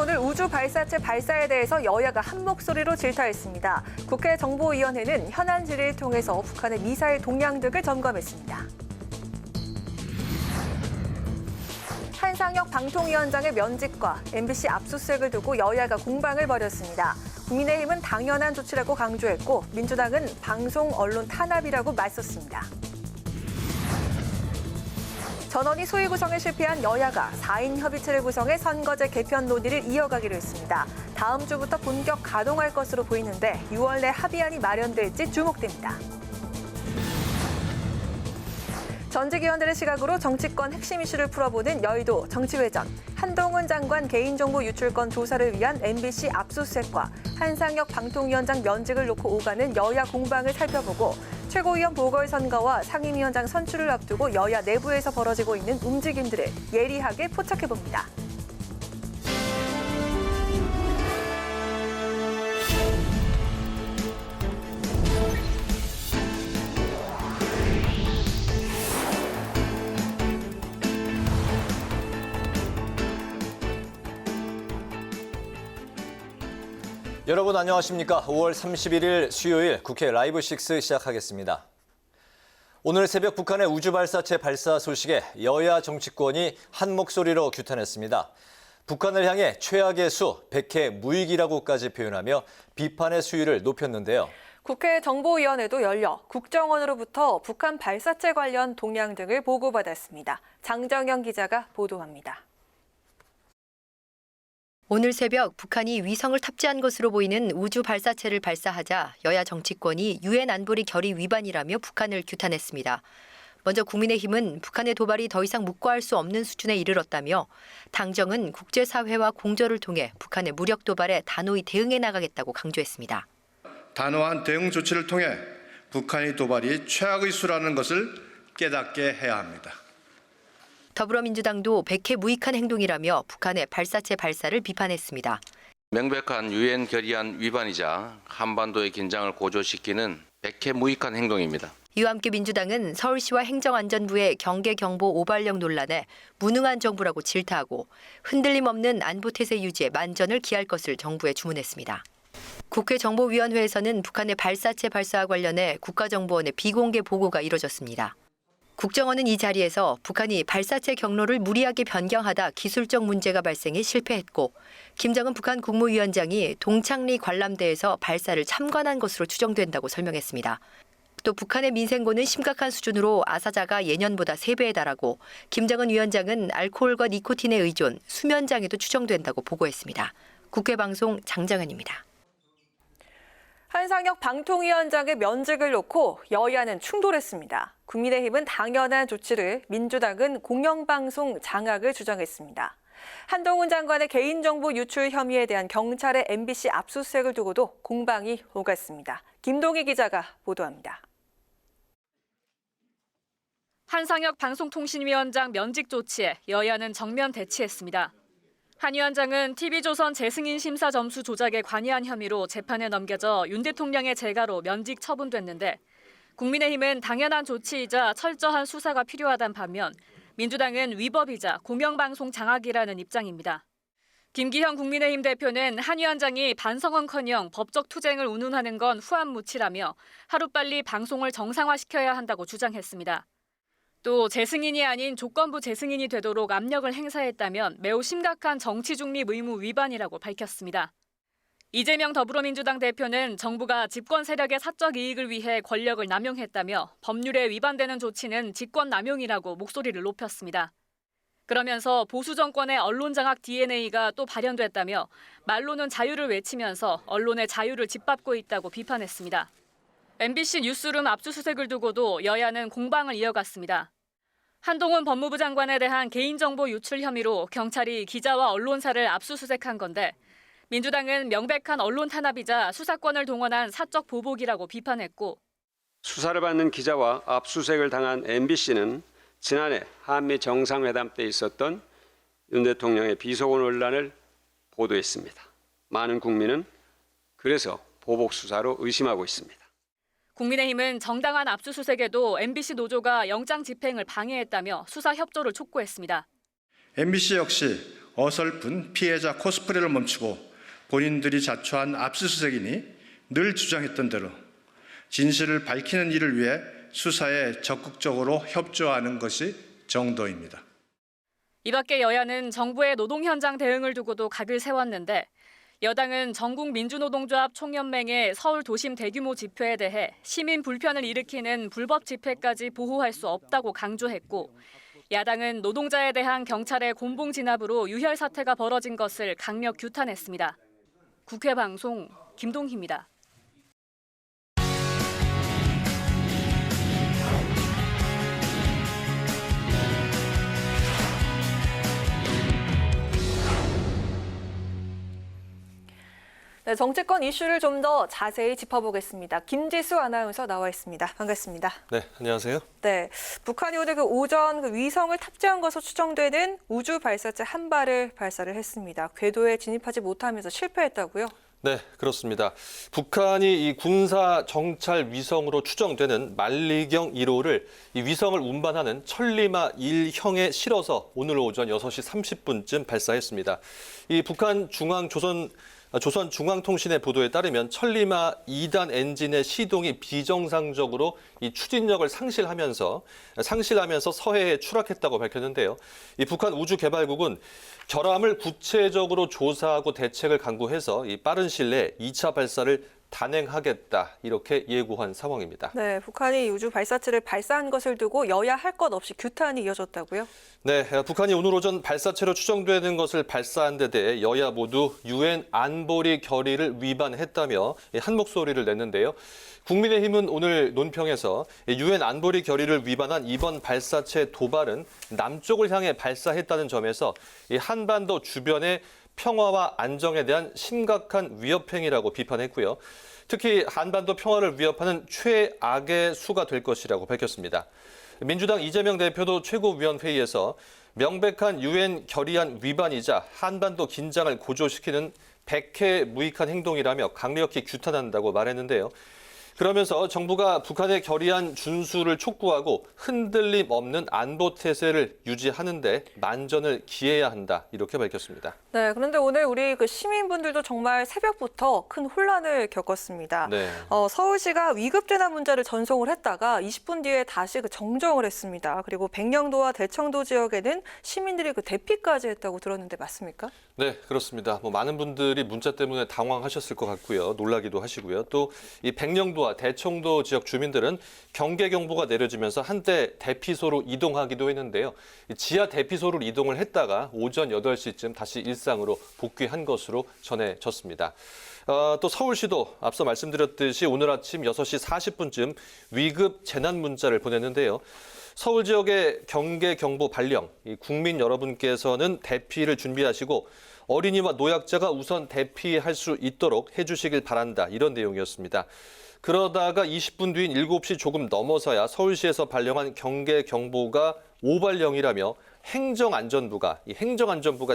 오늘 우주 발사체 발사에 대해서 여야가 한 목소리로 질타했습니다. 국회 정보위원회는 현안 질의를 통해서 북한의 미사일 동향 등을 점검했습니다. 한상혁 방통위원장의 면직과 MBC 압수수색을 두고 여야가 공방을 벌였습니다. 국민의힘은 당연한 조치라고 강조했고 민주당은 방송 언론 탄압이라고 맞섰습니다. 전원이 소위 구성에 실패한 여야가 4인 협의체를 구성해 선거제 개편 논의를 이어가기로 했습니다. 다음 주부터 본격 가동할 것으로 보이는데 6월 내 합의안이 마련될지 주목됩니다. 전직 의원들의 시각으로 정치권 핵심 이슈를 풀어보는 여의도 정치회전. 한동훈 장관 개인정보 유출건 조사를 위한 MBC 압수수색과 한상혁 방통위원장 면직을 놓고 오가는 여야 공방을 살펴보고 최고위원 보궐선거와 상임위원장 선출을 앞두고 여야 내부에서 벌어지고 있는 움직임들을 예리하게 포착해봅니다. 여러분 안녕하십니까? 5월 31일 수요일 국회 라이브 6 시작하겠습니다. 오늘 새벽 북한의 우주 발사체 발사 소식에 여야 정치권이 한 목소리로 규탄했습니다. 북한을 향해 최악의 수, 백해 무익이라고까지 표현하며 비판의 수위를 높였는데요. 국회 정보위원회도 열려 국정원으로부터 북한 발사체 관련 동향 등을 보고받았습니다. 장정영 기자가 보도합니다. 오늘 새벽 북한이 위성을 탑재한 것으로 보이는 우주 발사체를 발사하자 여야 정치권이 유엔 안보리 결의 위반이라며 북한을 규탄했습니다. 먼저 국민의힘은 북한의 도발이 더 이상 묵과할 수 없는 수준에 이르렀다며 당정은 국제사회와 공조를 통해 북한의 무력 도발에 단호히 대응해 나가겠다고 강조했습니다. 단호한 대응 조치를 통해 북한의 도발이 최악의 수라는 것을 깨닫게 해야 합니다. 더불어민주당도 백해 무익한 행동이라며 북한의 발사체 발사를 비판했습니다. 명백한 유엔 결의안 위반이자 한반도의 긴장을 고조시키는 백해 무익한 행동입니다. 이와 함께 민주당은 서울시와 행정안전부의 경계경보 오발령 논란에 무능한 정부라고 질타하고 흔들림 없는 안보태세 유지에 만전을 기할 것을 정부에 주문했습니다. 국회 정보위원회에서는 북한의 발사체 발사와 관련해 국가정보원의 비공개 보고가 이뤄졌습니다. 국정원은 이 자리에서 북한이 발사체 경로를 무리하게 변경하다 기술적 문제가 발생해 실패했고 김정은 북한 국무위원장이 동창리 관람대에서 발사를 참관한 것으로 추정된다고 설명했습니다. 또 북한의 민생고는 심각한 수준으로 아사자가 예년보다 3배에 달하고 김정은 위원장은 알코올과 니코틴의 의존, 수면장애도 추정된다고 보고했습니다. 국회방송 장정현입니다. 한상혁 방통위원장의 면직을 놓고 여야는 충돌했습니다. 국민의힘은 당연한 조치를, 민주당은 공영방송 장악을 주장했습니다. 한동훈 장관의 개인정보 유출 혐의에 대한 경찰의 MBC 압수수색을 두고도 공방이 오갔습니다. 김동희 기자가 보도합니다. 한상혁 방송통신위원장 면직 조치에 여야는 정면 대치했습니다. 한 위원장은 TV조선 재승인 심사 점수 조작에 관여한 혐의로 재판에 넘겨져 윤 대통령의 재가로 면직 처분됐는데 국민의힘은 당연한 조치이자 철저한 수사가 필요하다는 반면 민주당은 위법이자 공영방송 장악이라는 입장입니다. 김기현 국민의힘 대표는 한 위원장이 반성은커녕 법적 투쟁을 운운하는 건 후안무치라며 하루빨리 방송을 정상화시켜야 한다고 주장했습니다. 또 재승인이 아닌 조건부 재승인이 되도록 압력을 행사했다면 매우 심각한 정치 중립 의무 위반이라고 밝혔습니다. 이재명 더불어민주당 대표는 정부가 집권 세력의 사적 이익을 위해 권력을 남용했다며 법률에 위반되는 조치는 직권 남용이라고 목소리를 높였습니다. 그러면서 보수 정권의 언론 장악 DNA가 또 발현됐다며 말로는 자유를 외치면서 언론의 자유를 짓밟고 있다고 비판했습니다. MBC 뉴스룸 압수수색을 두고도 여야는 공방을 이어갔습니다. 한동훈 법무부 장관에 대한 개인정보 유출 혐의로 경찰이 기자와 언론사를 압수수색한 건데 민주당은 명백한 언론 탄압이자 수사권을 동원한 사적 보복이라고 비판했고 수사를 받는 기자와 압수수색을 당한 MBC는 지난해 한미 정상회담 때 있었던 윤 대통령의 비속어 논란을 보도했습니다. 많은 국민은 그래서 보복 수사로 의심하고 있습니다. 국민의힘은 정당한 압수수색에도 MBC 노조가 영장 집행을 방해했다며 수사 협조를 촉구했습니다. MBC 역시 어설픈 피해자 코스프레를 멈추고 본인들이 자초한 압수수색이니 늘 주장했던 대로 진실을 밝히는 일을 위해 수사에 적극적으로 협조하는 것이 정도입니다. 이 밖에 여야는 정부의 노동 현장 대응을 두고도 각을 세웠는데 여당은 전국민주노동조합 총연맹의 서울 도심 대규모 집회에 대해 시민 불편을 일으키는 불법 집회까지 보호할 수 없다고 강조했고 야당은 노동자에 대한 경찰의 곤봉 진압으로 유혈 사태가 벌어진 것을 강력 규탄했습니다. 국회 방송 김동희입니다. 네, 정치권 이슈를 좀 더 자세히 짚어보겠습니다. 김지수 아나운서 나와 있습니다. 반갑습니다. 네, 안녕하세요. 네, 북한이 오늘 오전 위성을 탑재한 것으로 추정되는 우주 발사체 한 발을 발사를 했습니다. 궤도에 진입하지 못하면서 실패했다고요? 네, 그렇습니다. 북한이 이 군사 정찰 위성으로 추정되는 만리경 1호를 이 위성을 운반하는 천리마 1형에 실어서 오늘 오전 6시 30분쯤 발사했습니다. 이 북한 조선중앙통신의 보도에 따르면 천리마 2단 엔진의 시동이 비정상적으로 이 추진력을 상실하면서 서해에 추락했다고 밝혔는데요. 이 북한 우주개발국은 결함을 구체적으로 조사하고 대책을 강구해서 이 빠른 시일 내에 2차 발사를 단행하겠다 이렇게 예고한 상황입니다. 네, 북한이 우주 발사체를 발사한 것을 두고 여야 할 것 없이 규탄이 이어졌다고요? 네, 북한이 오늘 오전 발사체로 추정되는 것을 발사한 데 대해 여야 모두 유엔 안보리 결의를 위반했다며 한 목소리를 냈는데요. 국민의힘은 오늘 논평에서 유엔 안보리 결의를 위반한 이번 발사체 도발은 남쪽을 향해 발사했다는 점에서 한반도 주변의 평화와 안정에 대한 심각한 위협 행위라고 비판했고요. 특히 한반도 평화를 위협하는 최악의 수가 될 것이라고 밝혔습니다. 민주당 이재명 대표도 최고위원회의에서 명백한 유엔 결의안 위반이자 한반도 긴장을 고조시키는 백해무익한 행동이라며 강력히 규탄한다고 말했는데요. 그러면서 정부가 북한의 결의안 준수를 촉구하고 흔들림 없는 안보 태세를 유지하는 데 만전을 기해야 한다 이렇게 밝혔습니다. 네, 그런데 오늘 우리 시민분들도 정말 새벽부터 큰 혼란을 겪었습니다. 네. 서울시가 위급재난 문자를 전송을 했다가 20분 뒤에 다시 정정을 했습니다. 그리고 백령도와 대청도 지역에는 시민들이 대피까지 했다고 들었는데 맞습니까? 네, 그렇습니다. 많은 분들이 문자 때문에 당황하셨을 것 같고요. 놀라기도 하시고요. 또 이 백령도와 대청도 지역 주민들은 경계 경보가 내려지면서 한때 대피소로 이동하기도 했는데요. 지하 대피소로 이동을 했다가 오전 8시쯤 다시 일상으로 복귀한 것으로 전해졌습니다. 또 서울시도 앞서 말씀드렸듯이 오늘 아침 6시 40분쯤 위급 재난 문자를 보냈는데요. 서울 지역의 경계 경보 발령, 국민 여러분께서는 대피를 준비하시고 어린이와 노약자가 우선 대피할 수 있도록 해주시길 바란다. 이런 내용이었습니다. 그러다가 20분 뒤인 7시 조금 넘어서야 서울시에서 발령한 경계 경보가 오발령이라며 행정안전부가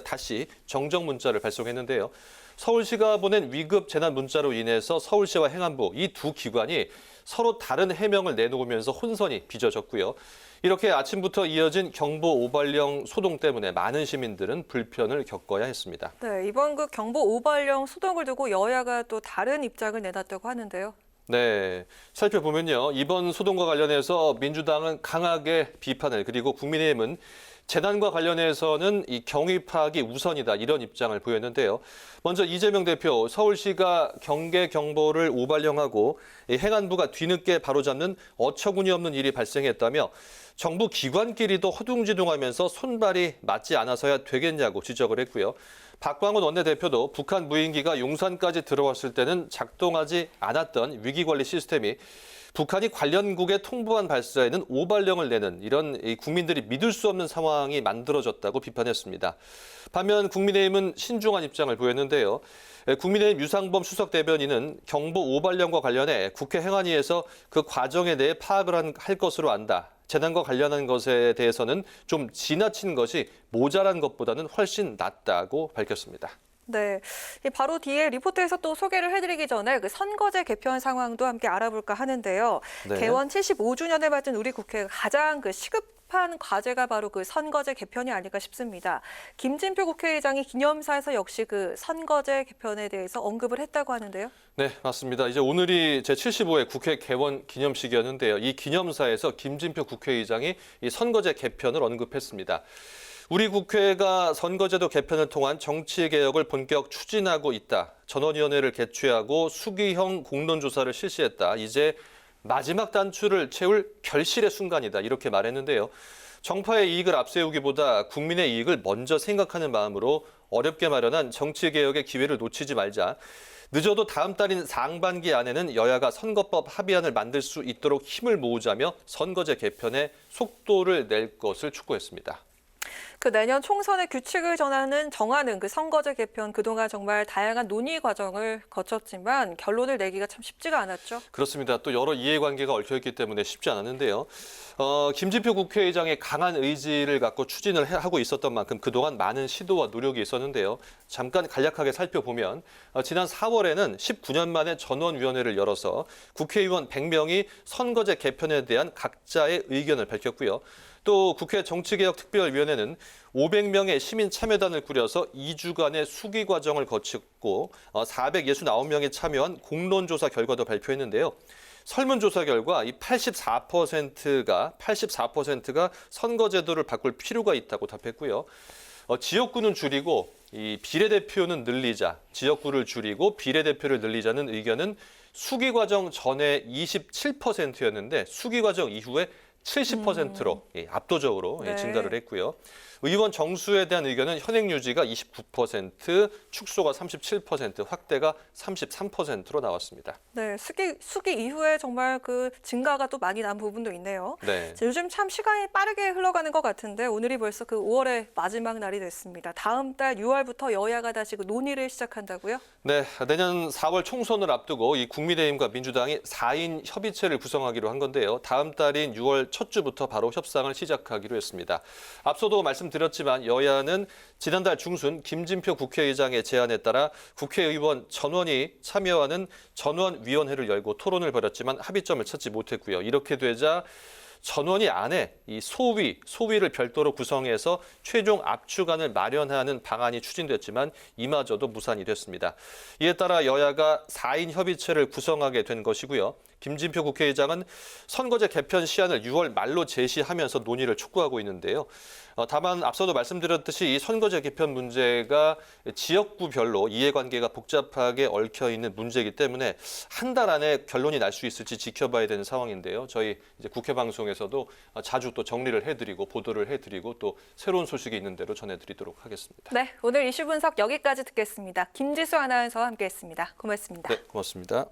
다시 정정 문자를 발송했는데요. 서울시가 보낸 위급 재난 문자로 인해서 서울시와 행안부 이 두 기관이 서로 다른 해명을 내놓으면서 혼선이 빚어졌고요. 이렇게 아침부터 이어진 경보 오발령 소동 때문에 많은 시민들은 불편을 겪어야 했습니다. 네, 이번 경보 오발령 소동을 두고 여야가 또 다른 입장을 내놨다고 하는데요. 네, 살펴보면요. 이번 소동과 관련해서 민주당은 강하게 비판을 그리고 국민의힘은 재난과 관련해서는 이 경위 파악이 우선이다 이런 입장을 보였는데요. 먼저 이재명 대표 서울시가 경계 경보를 오발령하고 행안부가 뒤늦게 바로잡는 어처구니없는 일이 발생했다며 정부 기관끼리도 허둥지둥하면서 손발이 맞지 않아서야 되겠냐고 지적을 했고요. 박광훈 원내대표도 북한 무인기가 용산까지 들어왔을 때는 작동하지 않았던 위기관리 시스템이 북한이 관련국에 통보한 발사에는 오발령을 내는 이런 국민들이 믿을 수 없는 상황이 만들어졌다고 비판했습니다. 반면 국민의힘은 신중한 입장을 보였는데요. 국민의힘 유상범 수석 대변인은 경보 오발령과 관련해 국회 행안위에서 그 과정에 대해 파악을 할 것으로 안다. 재난과 관련한 것에 대해서는 좀 지나친 것이 모자란 것보다는 훨씬 낫다고 밝혔습니다. 네, 바로 뒤에 리포트에서 또 소개를 해드리기 전에 선거제 개편 상황도 함께 알아볼까 하는데요. 네. 개원 75주년을 맞은 우리 국회가 가장 시급한 시급한 과제가 바로 그 선거제 개편이 아닐까 싶습니다. 김진표 국회의장이 기념사에서 역시 그 선거제 개편에 대해서 언급을 했다고 하는데요. 네, 맞습니다. 이제 오늘이 제75회 국회 개원 기념식이었는데요. 이 기념사에서 김진표 국회의장이 이 선거제 개편을 언급했습니다. 우리 국회가 선거제도 개편을 통한 정치개혁을 본격 추진하고 있다. 전원위원회를 개최하고 수기형 공론조사를 실시했다. 이제 마지막 단추를 채울 결실의 순간이다. 이렇게 말했는데요. 정파의 이익을 앞세우기보다 국민의 이익을 먼저 생각하는 마음으로 어렵게 마련한 정치개혁의 기회를 놓치지 말자. 늦어도 다음 달인 상반기 안에는 여야가 선거법 합의안을 만들 수 있도록 힘을 모으자며 선거제 개편에 속도를 낼 것을 촉구했습니다. 그 내년 총선의 규칙을 정하는 그 선거제 개편 그동안 정말 다양한 논의 과정을 거쳤지만 결론을 내기가 참 쉽지가 않았죠. 그렇습니다. 또 여러 이해관계가 얽혀있기 때문에 쉽지 않았는데요. 김진표 국회의장의 강한 의지를 갖고 추진을 하고 있었던 만큼 그동안 많은 시도와 노력이 있었는데요. 잠깐 간략하게 살펴보면 지난 4월에는 19년 만에 전원위원회를 열어서 국회의원 100명이 선거제 개편에 대한 각자의 의견을 밝혔고요. 또 국회 정치개혁특별위원회는 500명의 시민 참여단을 꾸려서 2주간의 수기 과정을 거쳤고 469명이 참여한 공론조사 결과도 발표했는데요. 설문조사 결과 이 84%가 선거제도를 바꿀 필요가 있다고 답했고요. 지역구는 줄이고 이 비례대표는 늘리자, 지역구를 줄이고 비례대표를 늘리자는 의견은 수기 과정 전에 27%였는데 수기 과정 이후에 70%로 압도적으로 네. 증가를 했고요. 의원 정수에 대한 의견은 현행 유지가 29%, 축소가 37%, 확대가 33%로 나왔습니다. 네, 수기 이후에 정말 그 증가가 또 많이 난 부분도 있네요. 네. 요즘 참 시간이 빠르게 흘러가는 것 같은데 오늘이 벌써 그 5월의 마지막 날이 됐습니다. 다음 달 6월부터 여야가 다시 그 논의를 시작한다고요? 네, 내년 4월 총선을 앞두고 이 국민의힘과 민주당이 4인 협의체를 구성하기로 한 건데요. 다음 달인 6월 첫 주부터 바로 협상을 시작하기로 했습니다. 앞서도 말씀드렸지만 여야는 지난달 중순 김진표 국회의장의 제안에 따라 국회의원 전원이 참여하는 전원위원회를 열고 토론을 벌였지만 합의점을 찾지 못했고요. 이렇게 되자 전원위 안에 이 소위를 별도로 구성해서 최종 압축안을 마련하는 방안이 추진됐지만 이마저도 무산이 됐습니다. 이에 따라 여야가 4인 협의체를 구성하게 된 것이고요. 김진표 국회의장은 선거제 개편 시한을 6월 말로 제시하면서 논의를 촉구하고 있는데요. 다만 앞서도 말씀드렸듯이 이 선거제 개편 문제가 지역구별로 이해관계가 복잡하게 얽혀 있는 문제이기 때문에 한 달 안에 결론이 날 수 있을지 지켜봐야 되는 상황인데요. 저희 이제 국회 방송에서도 자주 또 정리를 해드리고 보도를 해드리고 또 새로운 소식이 있는 대로 전해드리도록 하겠습니다. 네, 오늘 이슈 분석 여기까지 듣겠습니다. 김지수 아나운서와 함께했습니다. 고맙습니다. 네, 고맙습니다.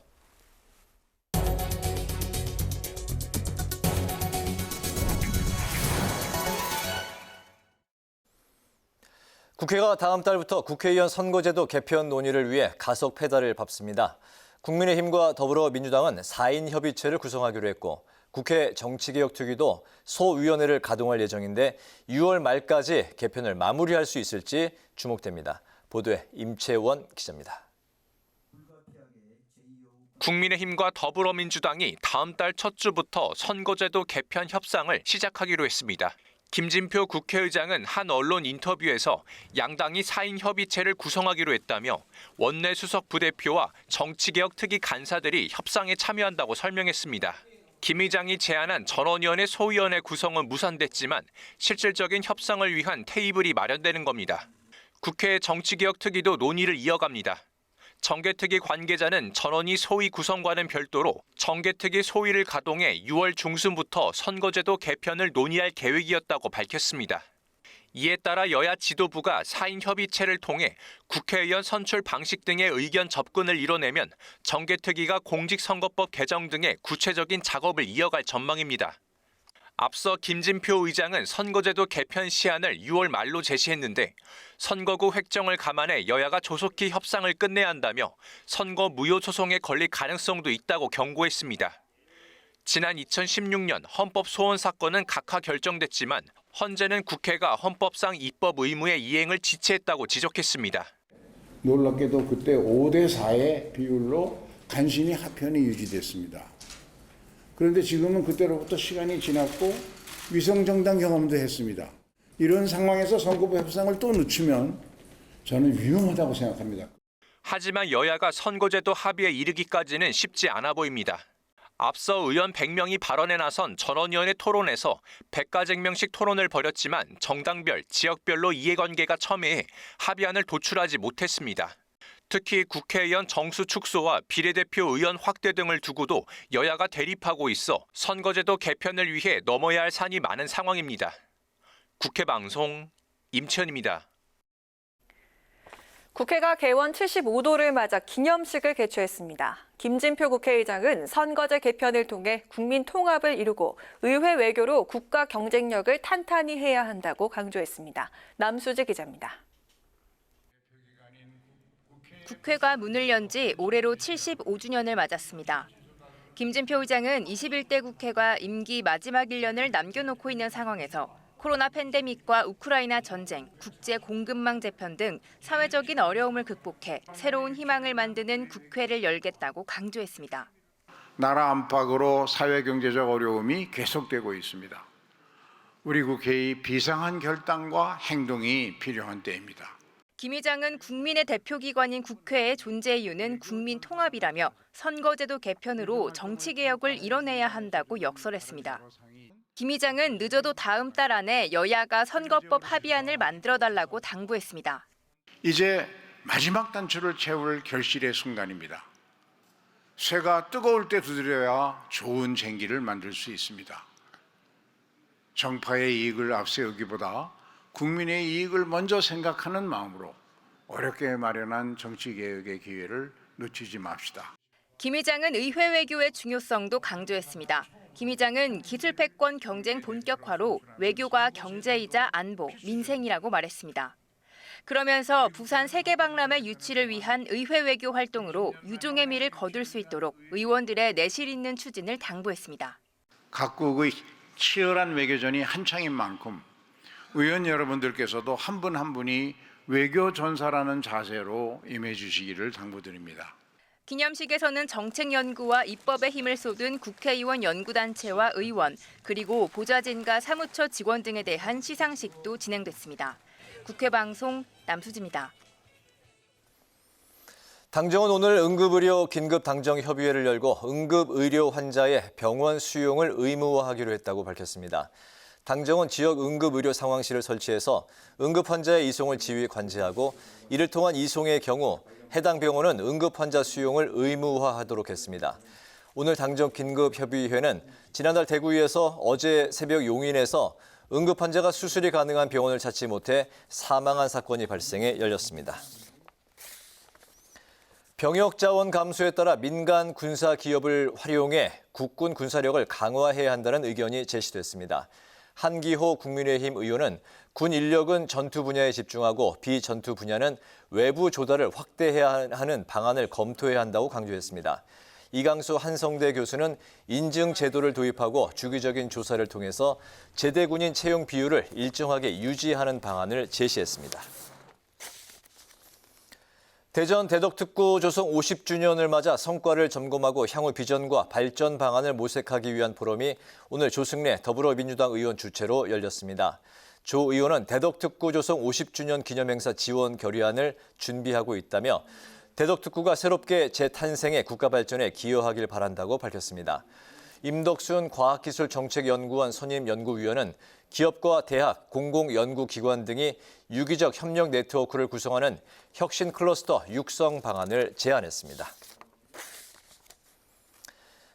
국회가 다음 달부터 국회의원 선거제도 개편 논의를 위해 가속 페달을 밟습니다. 국민의힘과 더불어민주당은 4인 협의체를 구성하기로 했고 국회 정치개혁특위도 소위원회를 가동할 예정인데 6월 말까지 개편을 마무리할 수 있을지 주목됩니다. 보도에 임채원 기자입니다. 국민의힘과 더불어민주당이 다음 달 첫 주부터 선거제도 개편 협상을 시작하기로 했습니다. 김진표 국회의장은 한 언론 인터뷰에서 양당이 4인 협의체를 구성하기로 했다며 원내 수석 부대표와 정치개혁특위 간사들이 협상에 참여한다고 설명했습니다. 김 의장이 제안한 전원위원회 소위원회 구성은 무산됐지만 실질적인 협상을 위한 테이블이 마련되는 겁니다. 국회 정치개혁특위도 논의를 이어갑니다. 정개특위 관계자는 전원위 소위 구성과는 별도로 정개특위 소위를 가동해 6월 중순부터 선거제도 개편을 논의할 계획이었다고 밝혔습니다. 이에 따라 여야 지도부가 4인 협의체를 통해 국회의원 선출 방식 등의 의견 접근을 이뤄내면 정개특위가 공직선거법 개정 등의 구체적인 작업을 이어갈 전망입니다. 앞서 김진표 의장은 선거제도 개편 시한을 6월 말로 제시했는데 선거구 획정을 감안해 여야가 조속히 협상을 끝내야 한다며 선거 무효 소송에 걸릴 가능성도 있다고 경고했습니다. 지난 2016년 헌법 소원 사건은 각하 결정됐지만 헌재는 국회가 헌법상 입법 의무의 이행을 지체했다고 지적했습니다. 놀랍게도 그때 5대 4의 비율로 간신히 합헌이 유지됐습니다. 그런데 지금은 그때로부터 시간이 지났고 위성정당 경험도 했습니다. 이런 상황에서 선거법 협상을 또 늦추면 저는 위험하다고 생각합니다. 하지만 여야가 선거제도 합의에 이르기까지는 쉽지 않아 보입니다. 앞서 의원 100명이 발언에 나선 전원위원회 토론에서 백가쟁명식 토론을 벌였지만 정당별, 지역별로 이해관계가 첨예해 합의안을 도출하지 못했습니다. 특히 국회의원 정수 축소와 비례대표 의원 확대 등을 두고도 여야가 대립하고 있어 선거제도 개편을 위해 넘어야 할 산이 많은 상황입니다. 국회방송 임치현입니다. 국회가 개원 75도를 맞아 기념식을 개최했습니다. 김진표 국회의장은 선거제 개편을 통해 국민 통합을 이루고 의회 외교로 국가 경쟁력을 탄탄히 해야 한다고 강조했습니다. 남수지 기자입니다. 국회가 문을 연 지 올해로 75주년을 맞았습니다. 김진표 의장은 21대 국회가 임기 마지막 1년을 남겨놓고 있는 상황에서 코로나 팬데믹과 우크라이나 전쟁, 국제 공급망 재편 등 사회적인 어려움을 극복해 새로운 희망을 만드는 국회를 열겠다고 강조했습니다. 나라 안팎으로 사회경제적 어려움이 계속되고 있습니다. 우리 국회의 비상한 결단과 행동이 필요한 때입니다. 김 의장은 국민의 대표기관인 국회의 존재 이유는 국민 통합이라며 선거제도 개편으로 정치개혁을 이뤄내야 한다고 역설했습니다. 김 의장은 늦어도 다음 달 안에 여야가 선거법 합의안을 만들어달라고 당부했습니다. 이제 마지막 단추를 채울 결실의 순간입니다. 쇠가 뜨거울 때 두드려야 좋은 쟁기를 만들 수 있습니다. 정파의 이익을 앞세우기보다 국민의 이익을 먼저 생각하는 마음으로 어렵게 마련한 정치개혁의 기회를 놓치지 맙시다. 김 의장은 의회 외교의 중요성도 강조했습니다. 김 의장은 기술 패권 경쟁 본격화로 외교가 경제이자 안보, 민생이라고 말했습니다. 그러면서 부산 세계박람회 유치를 위한 의회 외교 활동으로 유종의 미를 거둘 수 있도록 의원들의 내실 있는 추진을 당부했습니다. 각국의 치열한 외교전이 한창인 만큼 의원 여러분들께서도 한 분 한 분이 외교 전사라는 자세로 임해 주시기를 당부드립니다. 기념식에서는 정책 연구와 입법에 힘을 쏟은 국회의원 연구단체와 의원, 그리고 보좌진과 사무처 직원 등에 대한 시상식도 진행됐습니다. 국회방송 남수지입니다. 당정은 오늘 응급의료 긴급당정협의회를 열고 응급의료 환자의 병원 수용을 의무화하기로 했다고 밝혔습니다. 당정은 지역 응급의료 상황실을 설치해서 응급 환자의 이송을 지휘 관제하고 이를 통한 이송의 경우 해당 병원은 응급 환자 수용을 의무화하도록 했습니다. 오늘 당정 긴급협의회는 지난달 대구에서 어제 새벽 용인에서 응급 환자가 수술이 가능한 병원을 찾지 못해 사망한 사건이 발생해 열렸습니다. 병역 자원 감소에 따라 민간 군사 기업을 활용해 국군 군사력을 강화해야 한다는 의견이 제시됐습니다. 한기호 국민의힘 의원은 군 인력은 전투 분야에 집중하고 비전투 분야는 외부 조달을 확대해야 하는 방안을 검토해야 한다고 강조했습니다. 이강수 한성대 교수는 인증 제도를 도입하고 주기적인 조사를 통해서 제대군인 채용 비율을 일정하게 유지하는 방안을 제시했습니다. 대전 대덕특구 조성 50주년을 맞아 성과를 점검하고 향후 비전과 발전 방안을 모색하기 위한 포럼이 오늘 조승래 더불어민주당 의원 주최로 열렸습니다. 조 의원은 대덕특구 조성 50주년 기념행사 지원 결의안을 준비하고 있다며 대덕특구가 새롭게 재탄생해 국가 발전에 기여하길 바란다고 밝혔습니다. 임덕순 과학기술정책연구원 선임연구위원은 기업과 대학, 공공연구기관 등이 유기적 협력 네트워크를 구성하는 혁신 클러스터 육성 방안을 제안했습니다.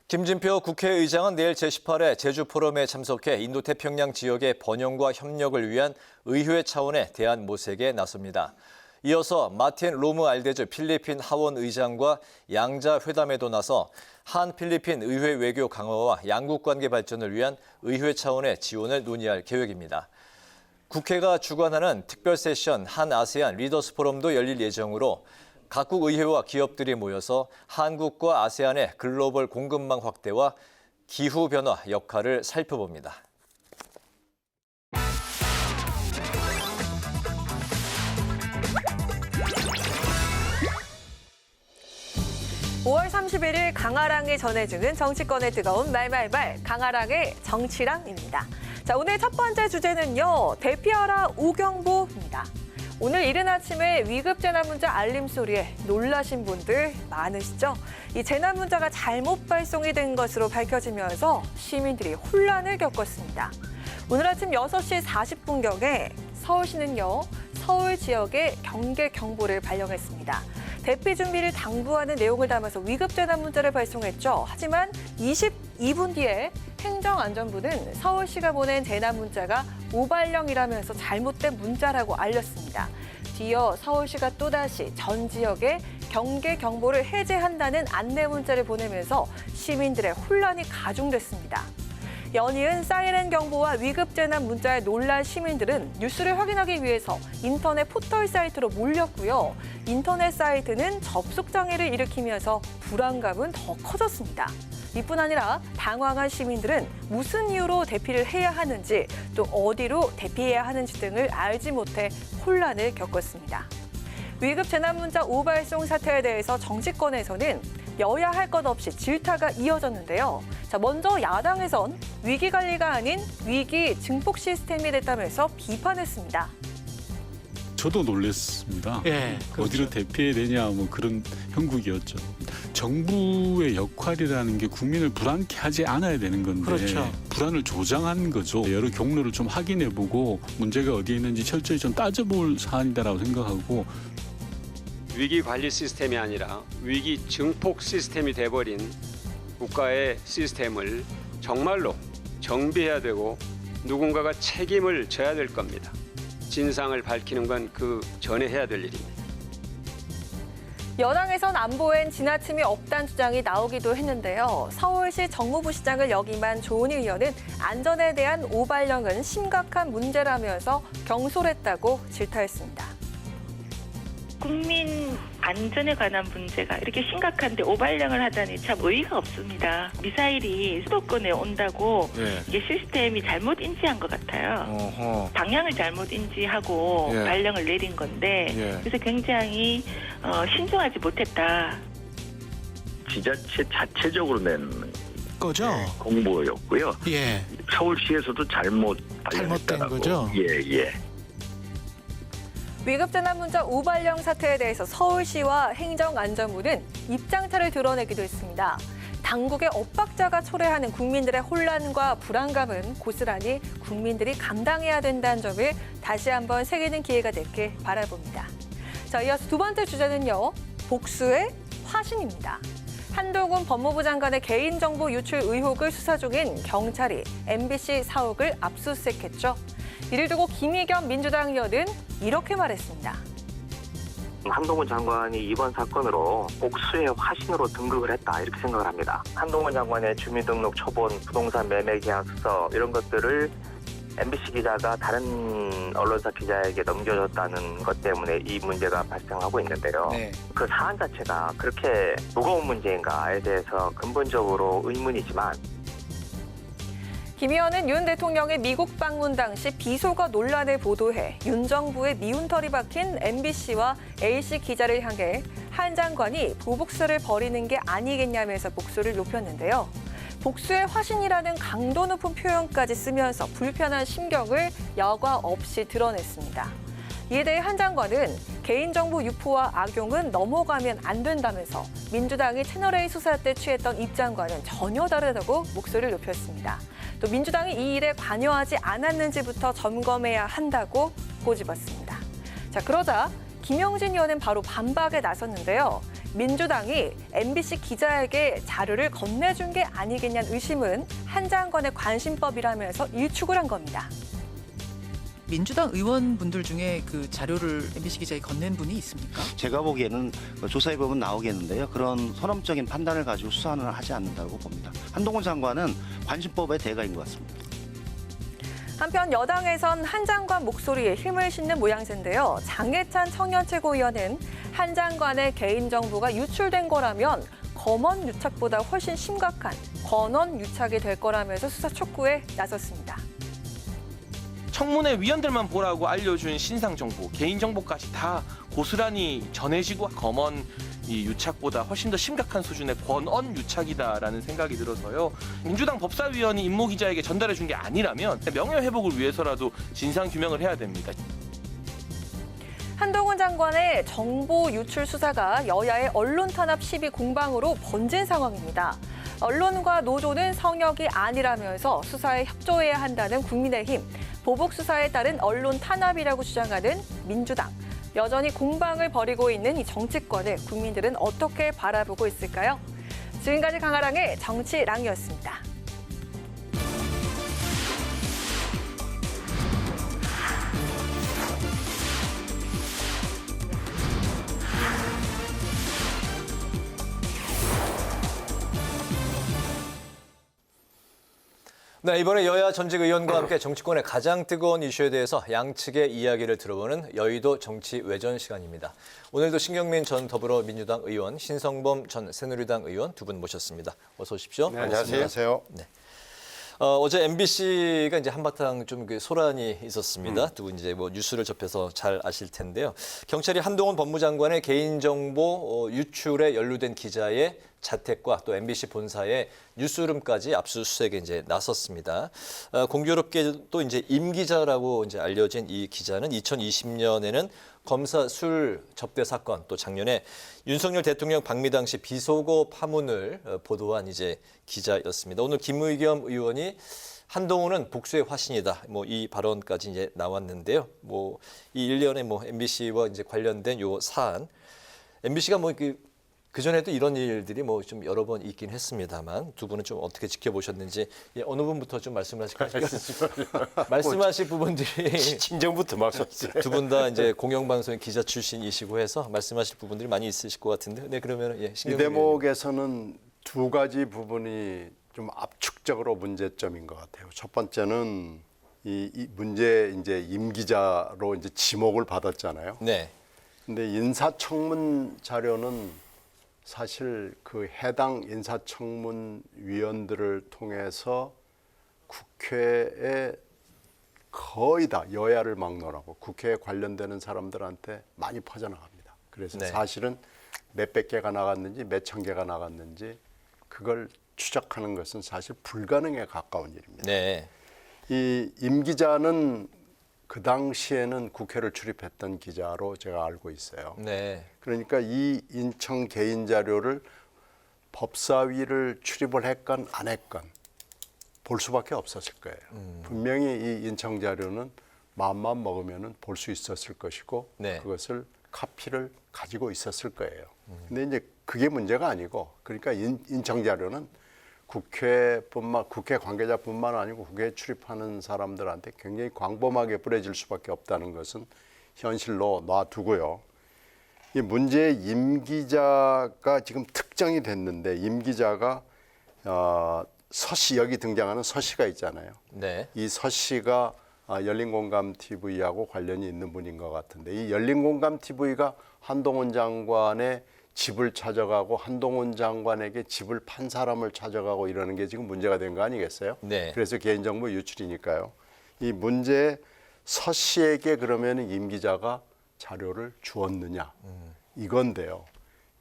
김진표 국회의장은 내일 제18회 제주포럼에 참석해 인도태평양 지역의 번영과 협력을 위한 의회 차원의 대안 모색에 나섭니다. 이어서 마틴 로무 알데즈 필리핀 하원 의장과 양자 회담에도 나서 한 필리핀 의회 외교 강화와 양국 관계 발전을 위한 의회 차원의 지원을 논의할 계획입니다. 국회가 주관하는 특별 세션 한 아세안 리더스 포럼도 열릴 예정으로 각국 의회와 기업들이 모여서 한국과 아세안의 글로벌 공급망 확대와 기후변화 역할을 살펴봅니다. 5월 31일 강아랑이 전해주는 정치권의 뜨거운 말말말 강아랑의 정치랑입니다. 자, 오늘 첫 번째 주제는요. 대피하라 우경보입니다. 오늘 이른 아침에 위급 재난 문자 알림 소리에 놀라신 분들 많으시죠? 이 재난 문자가 잘못 발송이 된 것으로 밝혀지면서 시민들이 혼란을 겪었습니다. 오늘 아침 6시 40분경에 서울시는요. 서울 지역에 경계 경보를 발령했습니다. 대피 준비를 당부하는 내용을 담아서 위급 재난 문자를 발송했죠. 하지만 22분 뒤에 행정안전부는 서울시가 보낸 재난 문자가 오발령이라면서 잘못된 문자라고 알렸습니다. 뒤이어 서울시가 또다시 전 지역에 경계 경보를 해제한다는 안내 문자를 보내면서 시민들의 혼란이 가중됐습니다. 연이은 사이렌 경보와 위급 재난 문자에 놀란 시민들은 뉴스를 확인하기 위해서 인터넷 포털 사이트로 몰렸고요. 인터넷 사이트는 접속 장애를 일으키면서 불안감은 더 커졌습니다. 이뿐 아니라 당황한 시민들은 무슨 이유로 대피를 해야 하는지 또 어디로 대피해야 하는지 등을 알지 못해 혼란을 겪었습니다. 위급 재난 문자 오발송 사태에 대해서 정치권에서는 여야 할 것 없이 질타가 이어졌는데요. 자, 먼저 야당에선 위기 관리가 아닌 위기 증폭 시스템이 됐다면서 비판했습니다. 저도 놀랐습니다. 예, 그렇죠. 어디로 대피해야 되냐 뭐 그런 형국이었죠. 정부의 역할이라는 게 국민을 불안케 하지 않아야 되는 건데 그렇죠. 불안을 조장한 거죠. 여러 경로를 좀 확인해보고 문제가 어디에 있는지 철저히 좀 따져볼 사안이다라고 생각하고 위기 관리 시스템이 아니라 위기 증폭 시스템이 돼버린 국가의 시스템을 정말로 정비해야 되고 누군가가 책임을 져야 될 겁니다. 진상을 밝히는 건 그 전에 해야 될 일입니다. 여당에선 안보엔 지나침이 없다는 주장이 나오기도 했는데요. 서울시 정무부시장을 역임한 조은희 의원은 안전에 대한 오발령은 심각한 문제라면서 경솔했다고 질타했습니다. 국민 안전에 관한 문제가 이렇게 심각한데 오발령을 하다니 참 의의가 없습니다. 미사일이 수도권에 온다고 이게 시스템이 잘못 인지한 것 같아요. 방향을 잘못 인지하고 발령을 내린 건데 그래서 굉장히 신중하지 못했다. 지자체 자체적으로 낸 거죠? 공보였고요. 예. 서울시에서도 잘못된 거죠? 예. 위급 재난 문자 오발령 사태에 대해서 서울시와 행정안전부는 입장차를 드러내기도 했습니다. 당국의 엇박자가 초래하는 국민들의 혼란과 불안감은 고스란히 국민들이 감당해야 된다는 점을 다시 한번 새기는 기회가 됐길 바라봅니다. 자, 이어서 두 번째 주제는요. 복수의 화신입니다. 한동훈 법무부 장관의 개인정보 유출 의혹을 수사 중인 경찰이 MBC 사옥을 압수수색했죠. 이를 두고 김의겸 민주당 의원은 이렇게 말했습니다. 한동훈 장관이 이번 사건으로 복수의 화신으로 등극을 했다 이렇게 생각을 합니다. 한동훈 장관의 주민등록 초본, 부동산 매매 계약 수서 이런 것들을 MBC 기자가 다른 언론사 기자에게 넘겨줬다는 것 때문에 이 문제가 발생하고 있는데요. 그 사안 자체가 그렇게 무거운 문제인가에 대해서 근본적으로 의문이지만 김 의원은 윤 대통령의 미국 방문 당시 비속어 논란을 보도해 윤 정부의 미운털이 박힌 MBC와 A씨 기자를 향해 한 장관이 보복수를 벌이는 게 아니겠냐면서 목소리를 높였는데요. 복수의 화신이라는 강도 높은 표현까지 쓰면서 불편한 심경을 여과 없이 드러냈습니다. 이에 대해 한 장관은 개인정보 유포와 악용은 넘어가면 안 된다면서 민주당이 채널A 수사 때 취했던 입장과는 전혀 다르다고 목소리를 높였습니다. 또 민주당이 이 일에 관여하지 않았는지부터 점검해야 한다고 꼬집었습니다. 자, 그러자 김영진 의원은 바로 반박에 나섰는데요. 민주당이 MBC 기자에게 자료를 건네준 게 아니겠냐는 의심은 한 장관의 관심법이라면서 일축을 한 겁니다. 민주당 의원분들 중에 그 자료를 MBC 기자에 건넨 분이 있습니까? 제가 보기에는 조사해보면 나오겠는데요. 그런 선언적인 판단을 가지고 수사는 하지 않는다고 봅니다. 한동훈 장관은 관심법의 대가인 것 같습니다. 한편 여당에선 한 장관 목소리에 힘을 싣는 모양새인데요. 장해찬 청년 최고위원은 한 장관의 개인정보가 유출된 거라면 검언 유착보다 훨씬 심각한 권언 유착이 될 거라면서 수사 촉구에 나섰습니다. 청문회 위원들만 보라고 알려준 신상 정보, 개인 정보까지 다 고스란히 전해지고 검언 이 유착보다 훨씬 더 심각한 수준의 권언 유착이다라는 생각이 들어서요. 민주당 법사위원이 임모 기자에게 전달해 준 게 아니라면 명예회복을 위해서라도 진상 규명을 해야 됩니다. 한동훈 장관의 정보 유출 수사가 여야의 언론 탄압 시비 공방으로 번진 상황입니다. 언론과 노조는 성역이 아니라면서 수사에 협조해야 한다는 국민의힘, 보복 수사에 따른 언론 탄압이라고 주장하는 민주당. 여전히 공방을 벌이고 있는 이 정치권을 국민들은 어떻게 바라보고 있을까요? 지금까지 강아랑의 정치랑이었습니다. 네, 이번에 여야 전직 의원과 함께 정치권의 가장 뜨거운 이슈에 대해서 양측의 이야기를 들어보는 여의도 정치 외전 시간입니다. 오늘도 신경민 전 더불어민주당 의원, 신성범 전 새누리당 의원 두 분 모셨습니다. 어서 오십시오. 네, 안녕하세요. 네. 어제 MBC가 이제 한바탕 좀 소란이 있었습니다. 두 분 이제 뭐 뉴스를 접해서 잘 아실 텐데요. 경찰이 한동훈 법무장관의 개인정보 유출에 연루된 기자의 자택과 또 MBC 본사의 뉴스룸까지 압수수색에 이제 나섰습니다. 공교롭게도 이제 임 기자라고 이제 알려진 이 기자는 2020년에는 검사 술 접대 사건, 또 작년에 윤석열 대통령 방미 당시 비속어 파문을 보도한 이제 기자였습니다. 오늘 김의겸 의원이 한동훈은 복수의 화신이다. 뭐 이 발언까지 이제 나왔는데요. 뭐 이 일련의 뭐 MBC와 이제 관련된 요 사안, MBC가 뭐 그 전에도 이런 일들이 뭐 좀 여러 번 있긴 했습니다만 두 분은 좀 어떻게 지켜보셨는지 어느 분부터 좀 말씀하실까요? 말씀하실 부분들이 진정부터 말씀하세요. 두 분 다 이제 공영방송 기자 출신이시고 해서 말씀하실 부분들이 많이 있으실 것 같은데, 네 그러면 이 대목에서는 두 가지 부분이 좀 압축적으로 문제점인 것 같아요. 첫 번째는 이 문제 이제 임 기자로 이제 지목을 받았잖아요. 네. 근데 인사청문 자료는 사실 그 해당 인사청문 위원들을 통해서 국회에 거의 다 여야를 막론하고 국회에 관련되는 사람들한테 많이 퍼져나갑니다. 그래서 네. 사실은 몇백 개가 나갔는지 몇천 개가 나갔는지 그걸 추적하는 것은 사실 불가능에 가까운 일입니다. 네. 이 임 기자는 그 당시에는 국회를 출입했던 기자로 제가 알고 있어요. 네. 그러니까 이 인청 개인 자료를 법사위를 출입을 했건 안 했건 볼 수밖에 없었을 거예요. 분명히 이 인청 자료는 마음만 먹으면은 볼 수 있었을 것이고 네. 그것을 카피를 가지고 있었을 거예요. 근데 이제 그게 문제가 아니고, 그러니까 인청 자료는 국회 관계자뿐만 아니고 국회에 출입하는 사람들한테 굉장히 광범하게 뿌려질 수밖에 없다는 것은 현실로 놔두고요. 이 문제의 임 기자가 지금 특정이 됐는데, 임 기자가 서씨, 여기 등장하는 서씨가 있잖아요. 네. 이 서씨가 열린공감 TV하고 관련이 있는 분인 것 같은데, 이 열린공감 TV가 한동훈 장관의 집을 찾아가고 한동훈 장관에게 집을 판 사람을 찾아가고 이러는 게 지금 문제가 된 거 아니겠어요? 네. 그래서 개인정보 유출이니까요. 이 문제 서 씨에게 그러면 임 기자가 자료를 주었느냐, 이건데요.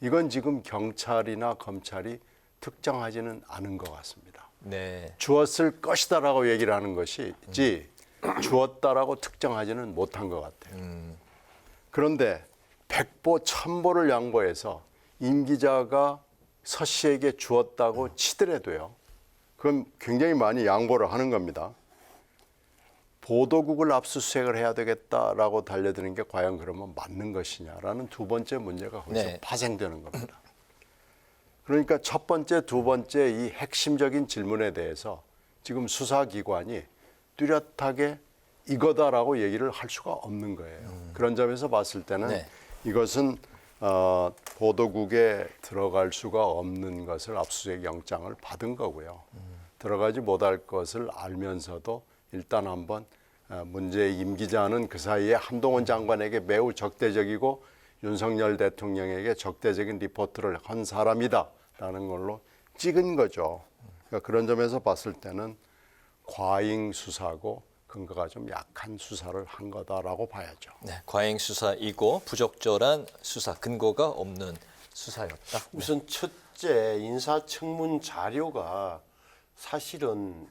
이건 지금 경찰이나 검찰이 특정하지는 않은 것 같습니다. 네. 주었을 것이다라고 얘기를 하는 것이지 주었다라고 특정하지는 못한 것 같아요. 그런데 백보 천보를 양보해서 임 기자가 서 씨에게 주었다고 치더라도요, 그건 굉장히 많이 양보를 하는 겁니다. 보도국을 압수수색을 해야 되겠다라고 달려드는 게 과연 그러면 맞는 것이냐라는 두 번째 문제가 거기서 네. 파생되는 겁니다. 그러니까 첫 번째, 두 번째 이 핵심적인 질문에 대해서 지금 수사기관이 뚜렷하게 이거다라고 얘기를 할 수가 없는 거예요. 그런 점에서 봤을 때는 네. 이것은 보도국에 들어갈 수가 없는 것을 압수수색 영장을 받은 거고요. 들어가지 못할 것을 알면서도 일단 한번 문제의 임 기자는 그 사이에 한동훈 장관에게 매우 적대적이고 윤석열 대통령에게 적대적인 리포트를 한 사람이다라는 걸로 찍은 거죠. 그러니까 그런 점에서 봤을 때는 과잉 수사고 근거가 좀 약한 수사를 한 거다라고 봐야죠. 네, 과잉 수사이고 부적절한 수사, 근거가 없는 수사였다. 우선 첫째 인사청문 자료가 사실은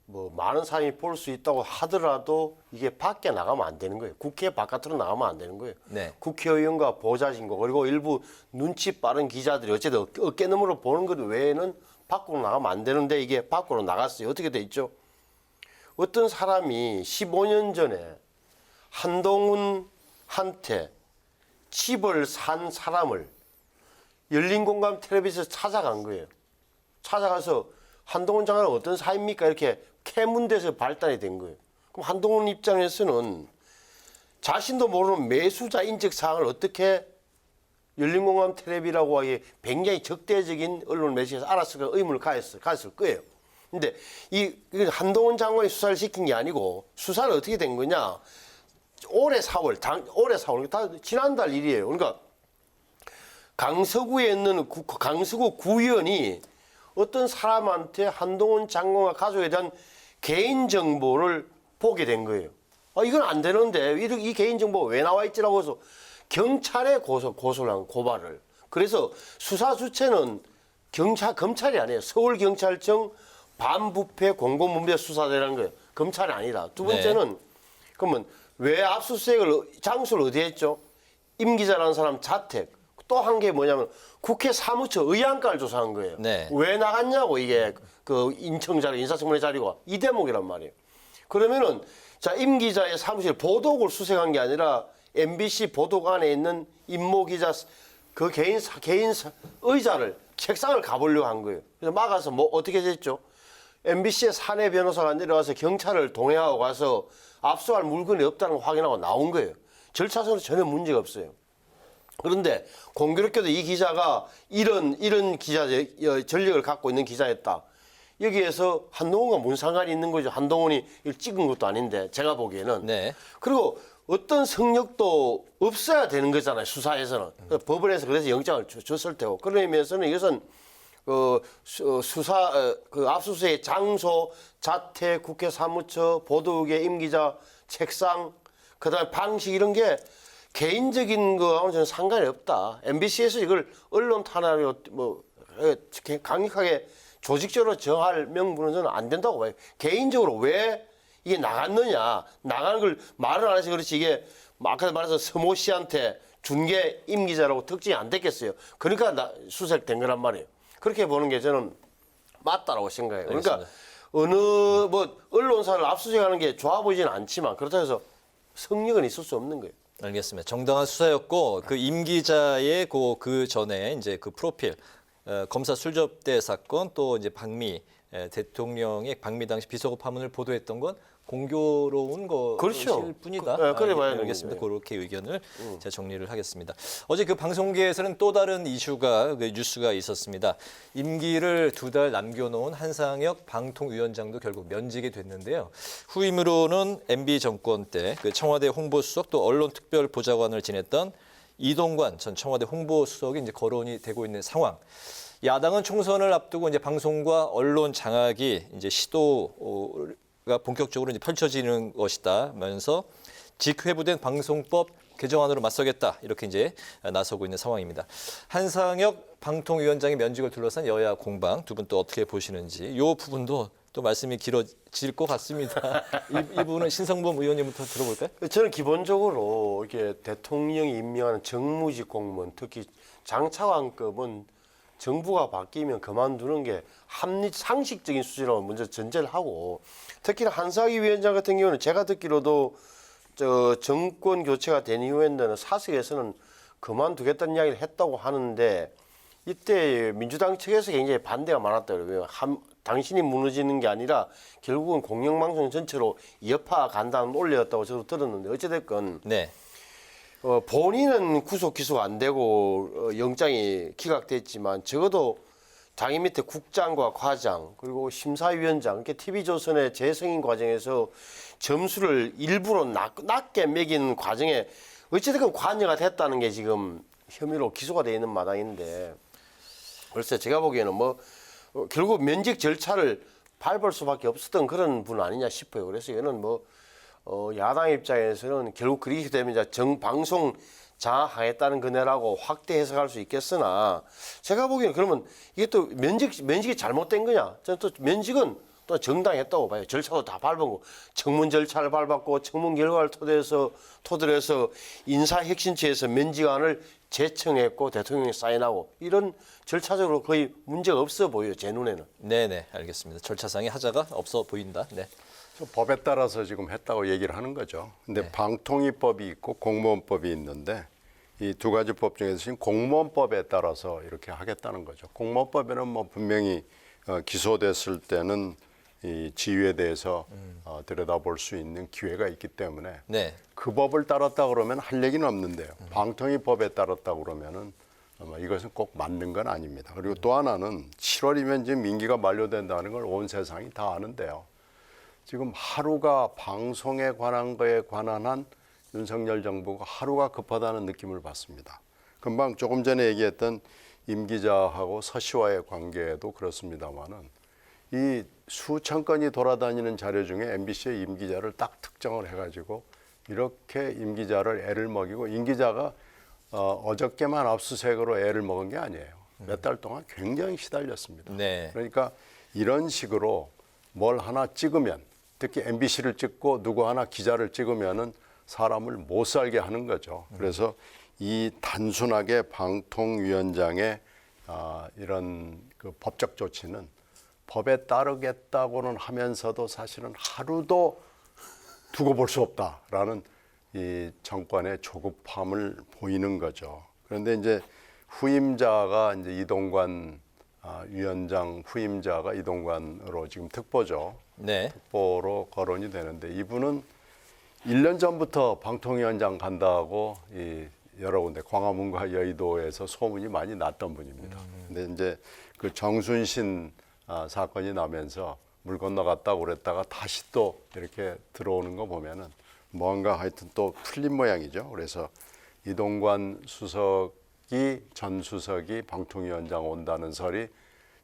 뭐 많은 사람이 볼 수 있다고 하더라도 이게 밖에 나가면 안 되는 거예요. 국회 바깥으로 나가면 안 되는 거예요. 네. 국회의원과 보좌진과 그리고 일부 눈치 빠른 기자들이 어쨌든 어깨너머로 보는 것 외에는 밖으로 나가면 안 되는데 이게 밖으로 나갔어요. 어떻게 돼 있죠? 어떤 사람이 15년 전에 한동훈한테 집을 산 사람을 열린공감 텔레비전에서 찾아간 거예요. 찾아가서 한동훈 장관은 어떤 사입니까? 이렇게 캐문대에서 발단이 된 거예요. 그럼 한동훈 입장에서는 자신도 모르는 매수자 인적 사항을 어떻게 열린공감 텔레비라고 하기에 굉장히 적대적인 언론 매체에서 알았을까 의문을 가졌을 거예요. 근데 이 한동훈 장관이 수사를 시킨 게 아니고 수사는 어떻게 된 거냐? 올해 4월, 다 지난달 일이에요. 그러니까 강서구에 있는 강서구 구의원이 어떤 사람한테 한동훈 장관과 가족에 대한 개인 정보를 보게 된 거예요. 이건 안 되는데 이 개인 정보가 왜 나와 있지라고 해서 경찰에 고소를 한 고발을. 그래서 수사 주체는 검찰이 아니에요. 서울경찰청 반부패 공공문제 수사대라는 거예요. 검찰이 아니라. 두 번째는 그러면 왜 압수수색을 장소를 어디에 했죠? 임 기자라는 사람 자택. 또 한 게 뭐냐면 국회 사무처 의안가를 조사한 거예요. 네. 왜 나갔냐고 이게 그 인청 자료, 인사청문회 자료가 이 대목이란 말이에요. 그러면은 자, 임 기자의 사무실 보도국을 수색한 게 아니라 MBC 보도국 안에 있는 임모 기자 그 개인 의자를 책상을 가보려고 한 거예요. 그래서 막아서 뭐 어떻게 됐죠? MBC의 사내 변호사가 내려와서 경찰을 동행하고 가서 압수할 물건이 없다는 걸 확인하고 나온 거예요. 절차상으로 전혀 문제가 없어요. 그런데 공교롭게도 이 기자가 이런 기자 전력을 갖고 있는 기자였다. 여기에서 한동훈과 무슨 상관이 있는 거죠? 한동훈이 이걸 찍은 것도 아닌데 제가 보기에는. 네. 그리고 어떤 성역도 없어야 되는 거잖아요. 수사에서는. 법원에서 그래서 영장을 줬을 테고. 그런 의미에서는 이것은 압수수색 장소, 자택, 국회 사무처, 보도국의 임 기자 책상, 그다음에 방식 이런 게 개인적인 거하고는 저는 상관이 없다. MBC에서 이걸 언론 탄압으로 강력하게 조직적으로 정할 명분은 저는 안 된다고 봐요. 개인적으로 왜 이게 나갔느냐, 나가는 걸 말을 안 해서 그렇지 이게 아까 말해서 서모 씨한테 준 게 임 기자라고 특징이 안 됐겠어요. 그러니까 수색된 거란 말이에요. 그렇게 보는 게 저는 맞다라고 생각해요. 그러니까 어느 언론사를 압수수색하는 게 좋아 보이지는 않지만 그렇다고 해서 성력은 있을 수 없는 거예요. 알겠습니다. 정당한 수사였고 그 임 기자의 그 전에 이제 그 프로필 검사 술접대 사건 또 이제 박미 대통령의 박미 당시 비서고 파문을 보도했던 건 공교로운 것일 그렇죠. 뿐이다. 그래 봐야 알겠습니다. 그렇게 의견을 제가 정리를 하겠습니다. 어제 그 방송계에서는 또 다른 이슈가 뉴스가 있었습니다. 임기를 2달 남겨놓은 한상혁 방통위원장도 결국 면직이 됐는데요. 후임으로는 MB 정권 때 그 청와대 홍보수석 또 언론특별보좌관을 지냈던 이동관 전 청와대 홍보수석이 이제 거론이 되고 있는 상황. 야당은 총선을 앞두고 이제 방송과 언론 장악이 이제 시도가 본격적으로 이제 펼쳐지는 것이다면서 직회부된 방송법 개정안으로 맞서겠다 이렇게 이제 나서고 있는 상황입니다. 한상혁 방통위원장의 면직을 둘러싼 여야 공방 두 분 또 어떻게 보시는지 이 부분도 또 말씀이 길어질 것 같습니다. 이 부분은 신성범 의원님부터 들어볼까요? 저는 기본적으로 이게 대통령이 임명하는 정무직 공무원, 특히 장차관급은 정부가 바뀌면 그만두는 게 상식적인 수준으로 먼저 전제를 하고, 특히나 한상희 위원장 같은 경우는 제가 듣기로도 정권 교체가 된 이후에는 사석에서는 그만두겠다는 이야기를 했다고 하는데, 이때 민주당 측에서 굉장히 반대가 많았다고 그래요. 당신이 무너지는 게 아니라 결국은 공영방송 전체로 여파 간다는 논리였다고 저도 들었는데, 어찌됐건 네. 본인은 구속 기소가 안 되고 영장이 기각됐지만 적어도 자기 밑에 국장과 과장 그리고 심사위원장 이렇게 TV조선의 재승인 과정에서 점수를 일부러 낮게 매기는 과정에 어찌됐건 관여가 됐다는 게 지금 혐의로 기소가 돼 있는 마당인데, 글쎄 제가 보기에는 결국 면직 절차를 밟을 수밖에 없었던 그런 분 아니냐 싶어요. 그래서 이거는 뭐 야당 입장에서는 결국 그렇게 되면 이제 방송 장악하겠다는 거네라고 확대 해석할 수 있겠으나 제가 보기에는 그러면 이게 또 면직이 잘못된 거냐? 저는 또 면직은 또 정당했다고 봐요. 절차도 다 밟고 청문 절차를 밟았고 청문 결과를 토대로 해서 인사 혁신처에서 면직안을 제청했고 대통령이 사인하고 이런 절차적으로 거의 문제가 없어 보여요. 제 눈에는. 네네, 알겠습니다. 절차상의 하자가 없어 보인다. 네. 법에 따라서 지금 했다고 얘기를 하는 거죠. 근데 방통위법이 있고 공무원법이 있는데 이 두 가지 법 중에서 지금 공무원법에 따라서 이렇게 하겠다는 거죠. 공무원법에는 뭐 분명히 기소됐을 때는 이 지위에 대해서 들여다볼 수 있는 기회가 있기 때문에 네. 그 법을 따랐다 그러면 할 얘기는 없는데요. 방통위법에 따랐다 그러면은 아마 이것은 꼭 맞는 건 아닙니다. 그리고 또 하나는 7월이면 지금 임기가 만료된다는 걸 온 세상이 다 아는데요. 지금 하루가 방송에 관한 거에 관한 한 윤석열 정부가 하루가 급하다는 느낌을 받습니다. 금방 조금 전에 얘기했던 임 기자하고 서 씨와의 관계도 그렇습니다만은 이 수천 건이 돌아다니는 자료 중에 MBC의 임 기자를 딱 특정을 해가지고 이렇게 임 기자를 애를 먹이고 임 기자가 어저께만 압수수색으로 애를 먹은 게 아니에요. 몇 달 동안 굉장히 시달렸습니다. 네. 그러니까 이런 식으로 뭘 하나 찍으면 특히 MBC를 찍고 누구 하나 기자를 찍으면은 사람을 못 살게 하는 거죠. 그래서 이 단순하게 방통위원장의 이런 그 법적 조치는 법에 따르겠다고는 하면서도 사실은 하루도 두고 볼 수 없다라는 이 정권의 조급함을 보이는 거죠. 그런데 이제 후임자가 이제 이동관 위원장 후임자가 이동관으로 지금 특보죠. 네. 특보로 거론이 되는데 이분은 1년 전부터 방통위원장 간다고 이 여러 군데 광화문과 여의도에서 소문이 많이 났던 분입니다. 근데 이제 그 정순신 사건이 나면서 물 건너갔다고 그랬다가 다시 또 이렇게 들어오는 거 보면은 뭔가 하여튼 또 풀린 모양이죠. 그래서 이동관 전 수석이 방통위원장 온다는 설이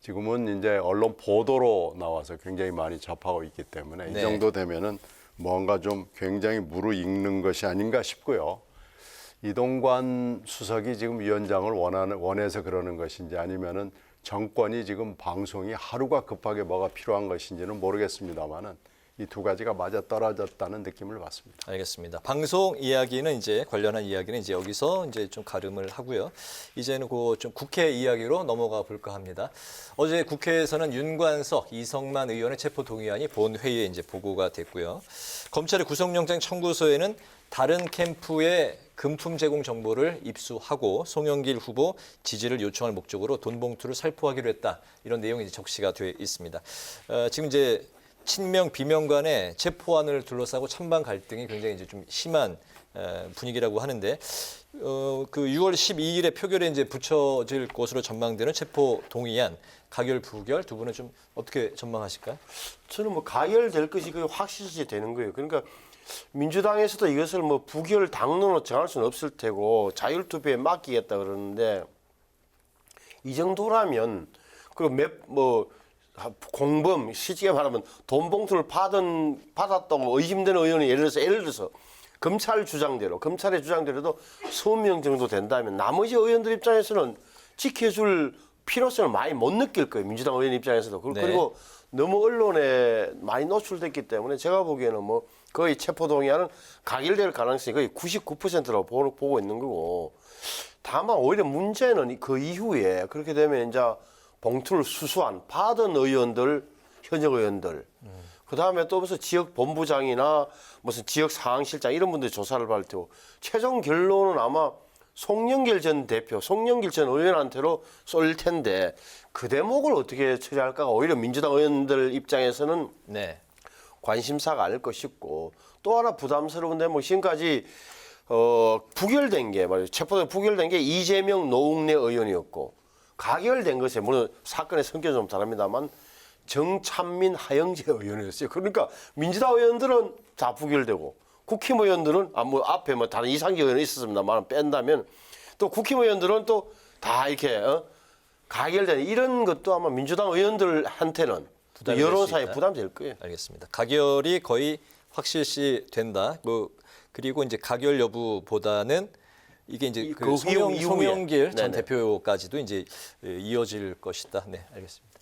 지금은 이제 언론 보도로 나와서 굉장히 많이 접하고 있기 때문에 네. 이 정도 되면은 뭔가 좀 굉장히 무르익는 것이 아닌가 싶고요. 이동관 수석이 지금 위원장을 원해서 그러는 것인지 아니면은 정권이 지금 방송이 하루가 급하게 뭐가 필요한 것인지는 모르겠습니다만은 이 두 가지가 맞아 떨어졌다는 느낌을 받습니다. 알겠습니다. 방송 이야기는 이제 관련한 이야기는 이제 여기서 이제 좀 가름을 하고요. 이제는 그 좀 국회 이야기로 넘어가 볼까 합니다. 어제 국회에서는 윤관석, 이성만 의원의 체포 동의안이 본회의에 이제 보고가 됐고요. 검찰의 구속영장 청구서에는 다른 캠프의 금품 제공 정보를 입수하고 송영길 후보 지지를 요청할 목적으로 돈 봉투를 살포하기로 했다. 이런 내용이 이제 적시가 돼 있습니다. 지금 이제 친명 비명 간의 체포안을 둘러싸고 찬반 갈등이 굉장히 이제 좀 심한 분위기라고 하는데 그 6월 12일에 표결에 이제 붙여질 것으로 전망되는 체포 동의안 가결 부결 두 분은 좀 어떻게 전망하실까요? 저는 뭐 가결될 것이 확실시 되는 거예요. 그러니까 민주당에서도 이것을 뭐 부결 당론으로 정할 수는 없을 테고 자율투표에 맡기겠다 그러는데 이 정도라면 그리고 공범 실제 말하면 돈 봉투를 받았다고 의심되는 의원이 예를 들어서 검찰의 주장대로도 20명 정도 된다면 나머지 의원들 입장에서는 지켜줄 필요성을 많이 못 느낄 거예요. 민주당 의원 입장에서도. 그리고 너무 언론에 많이 노출됐기 때문에 제가 보기에는 뭐 거의 체포동의안은 가결될 가능성이 거의 99%라고 보고 있는 거고 다만 오히려 문제는 그 이후에 그렇게 되면 이제 봉투를 받은 의원들, 현역 의원들, 그 다음에 또 무슨 지역 본부장이나 무슨 지역 상황실장 이런 분들 조사를 받을 테고 최종 결론은 아마 송영길 전 대표, 송영길 전 의원한테로 쏠 텐데 그 대목을 어떻게 처리할까가 오히려 민주당 의원들 입장에서는 관심사가 아닐 것 싶고 또 하나 부담스러운 대목 지금까지 부결된 게 말이에요. 체포동의 부결된 게 이재명, 노웅래 의원이었고 가결된 것에 물론 사건의 성격은 좀 다릅니다만 정찬민, 하영재 의원이었어요. 그러니까 민주당 의원들은 다 부결되고 국힘의원들은 앞에 다른 이상기 의원이 있었습니다만 뺀다면 또 국힘의원들은 또 다 이렇게 가결되는 이런 것도 아마 민주당 의원들한테는 부담이 될 수 여론사에 있다. 부담될 거예요. 알겠습니다. 가결이 거의 확실시 된다. 그리고 이제 가결 여부보다는 이게 이제 그 송영길 전 대표까지도 이제 이어질 것이다. 네, 알겠습니다.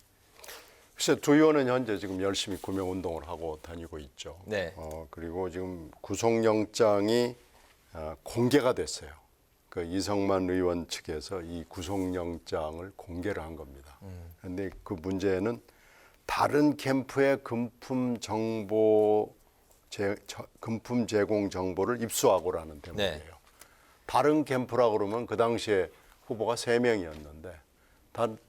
글쎄 두 의원은 현재 지금 열심히 구명 운동을 하고 다니고 있죠. 네. 그리고 지금 구속영장이 공개가 됐어요. 그 이성만 의원 측에서 이 구속영장을 공개를 한 겁니다. 그런데 그 문제는 다른 캠프의 금품 제공 정보를 입수하고라는 대목이에요. 네. 다른 캠프라고 그러면 그 당시에 후보가 3명이었는데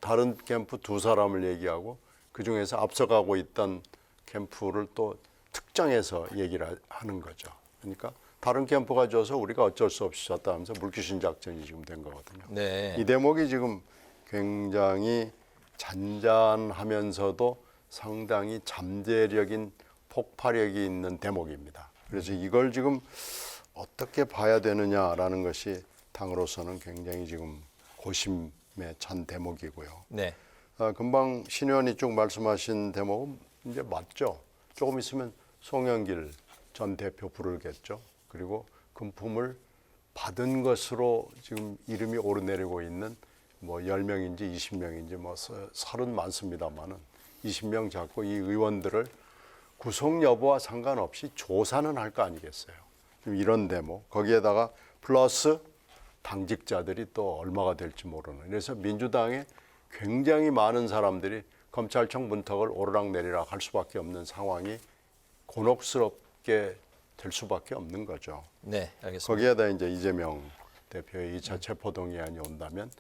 다른 캠프 2사람을 얘기하고 그중에서 앞서가고 있던 캠프를 또 특정해서 얘기를 하는 거죠. 그러니까 다른 캠프가 줘서 우리가 어쩔 수 없이 줬다 하면서 물귀신 작전이 지금 된 거거든요. 네. 이 대목이 지금 굉장히 잔잔하면서도 상당히 잠재력인 폭발력이 있는 대목입니다. 그래서 이걸 지금 어떻게 봐야 되느냐라는 것이 당으로서는 굉장히 지금 고심에 찬 대목이고요. 네. 금방 신 의원이 쭉 말씀하신 대목은 이제 맞죠. 조금 있으면 송영길 전 대표 부르겠죠. 그리고 금품을 받은 것으로 지금 이름이 오르내리고 있는 뭐 10명인지 20명인지 뭐 30 많습니다만은 20명 잡고 이 의원들을 구속 여부와 상관없이 조사는 할 거 아니겠어요. 이런 대목 거기에다가 플러스 당직자들이 또 얼마가 될지 모르는. 그래서 민주당에 굉장히 많은 사람들이 검찰청 문턱을 오르락내리락 할 수밖에 없는 상황이 곤혹스럽게 될 수밖에 없는 거죠. 네, 알겠습니다. 거기에다 이제 이재명 대표의 2차 체포동의안이 온다면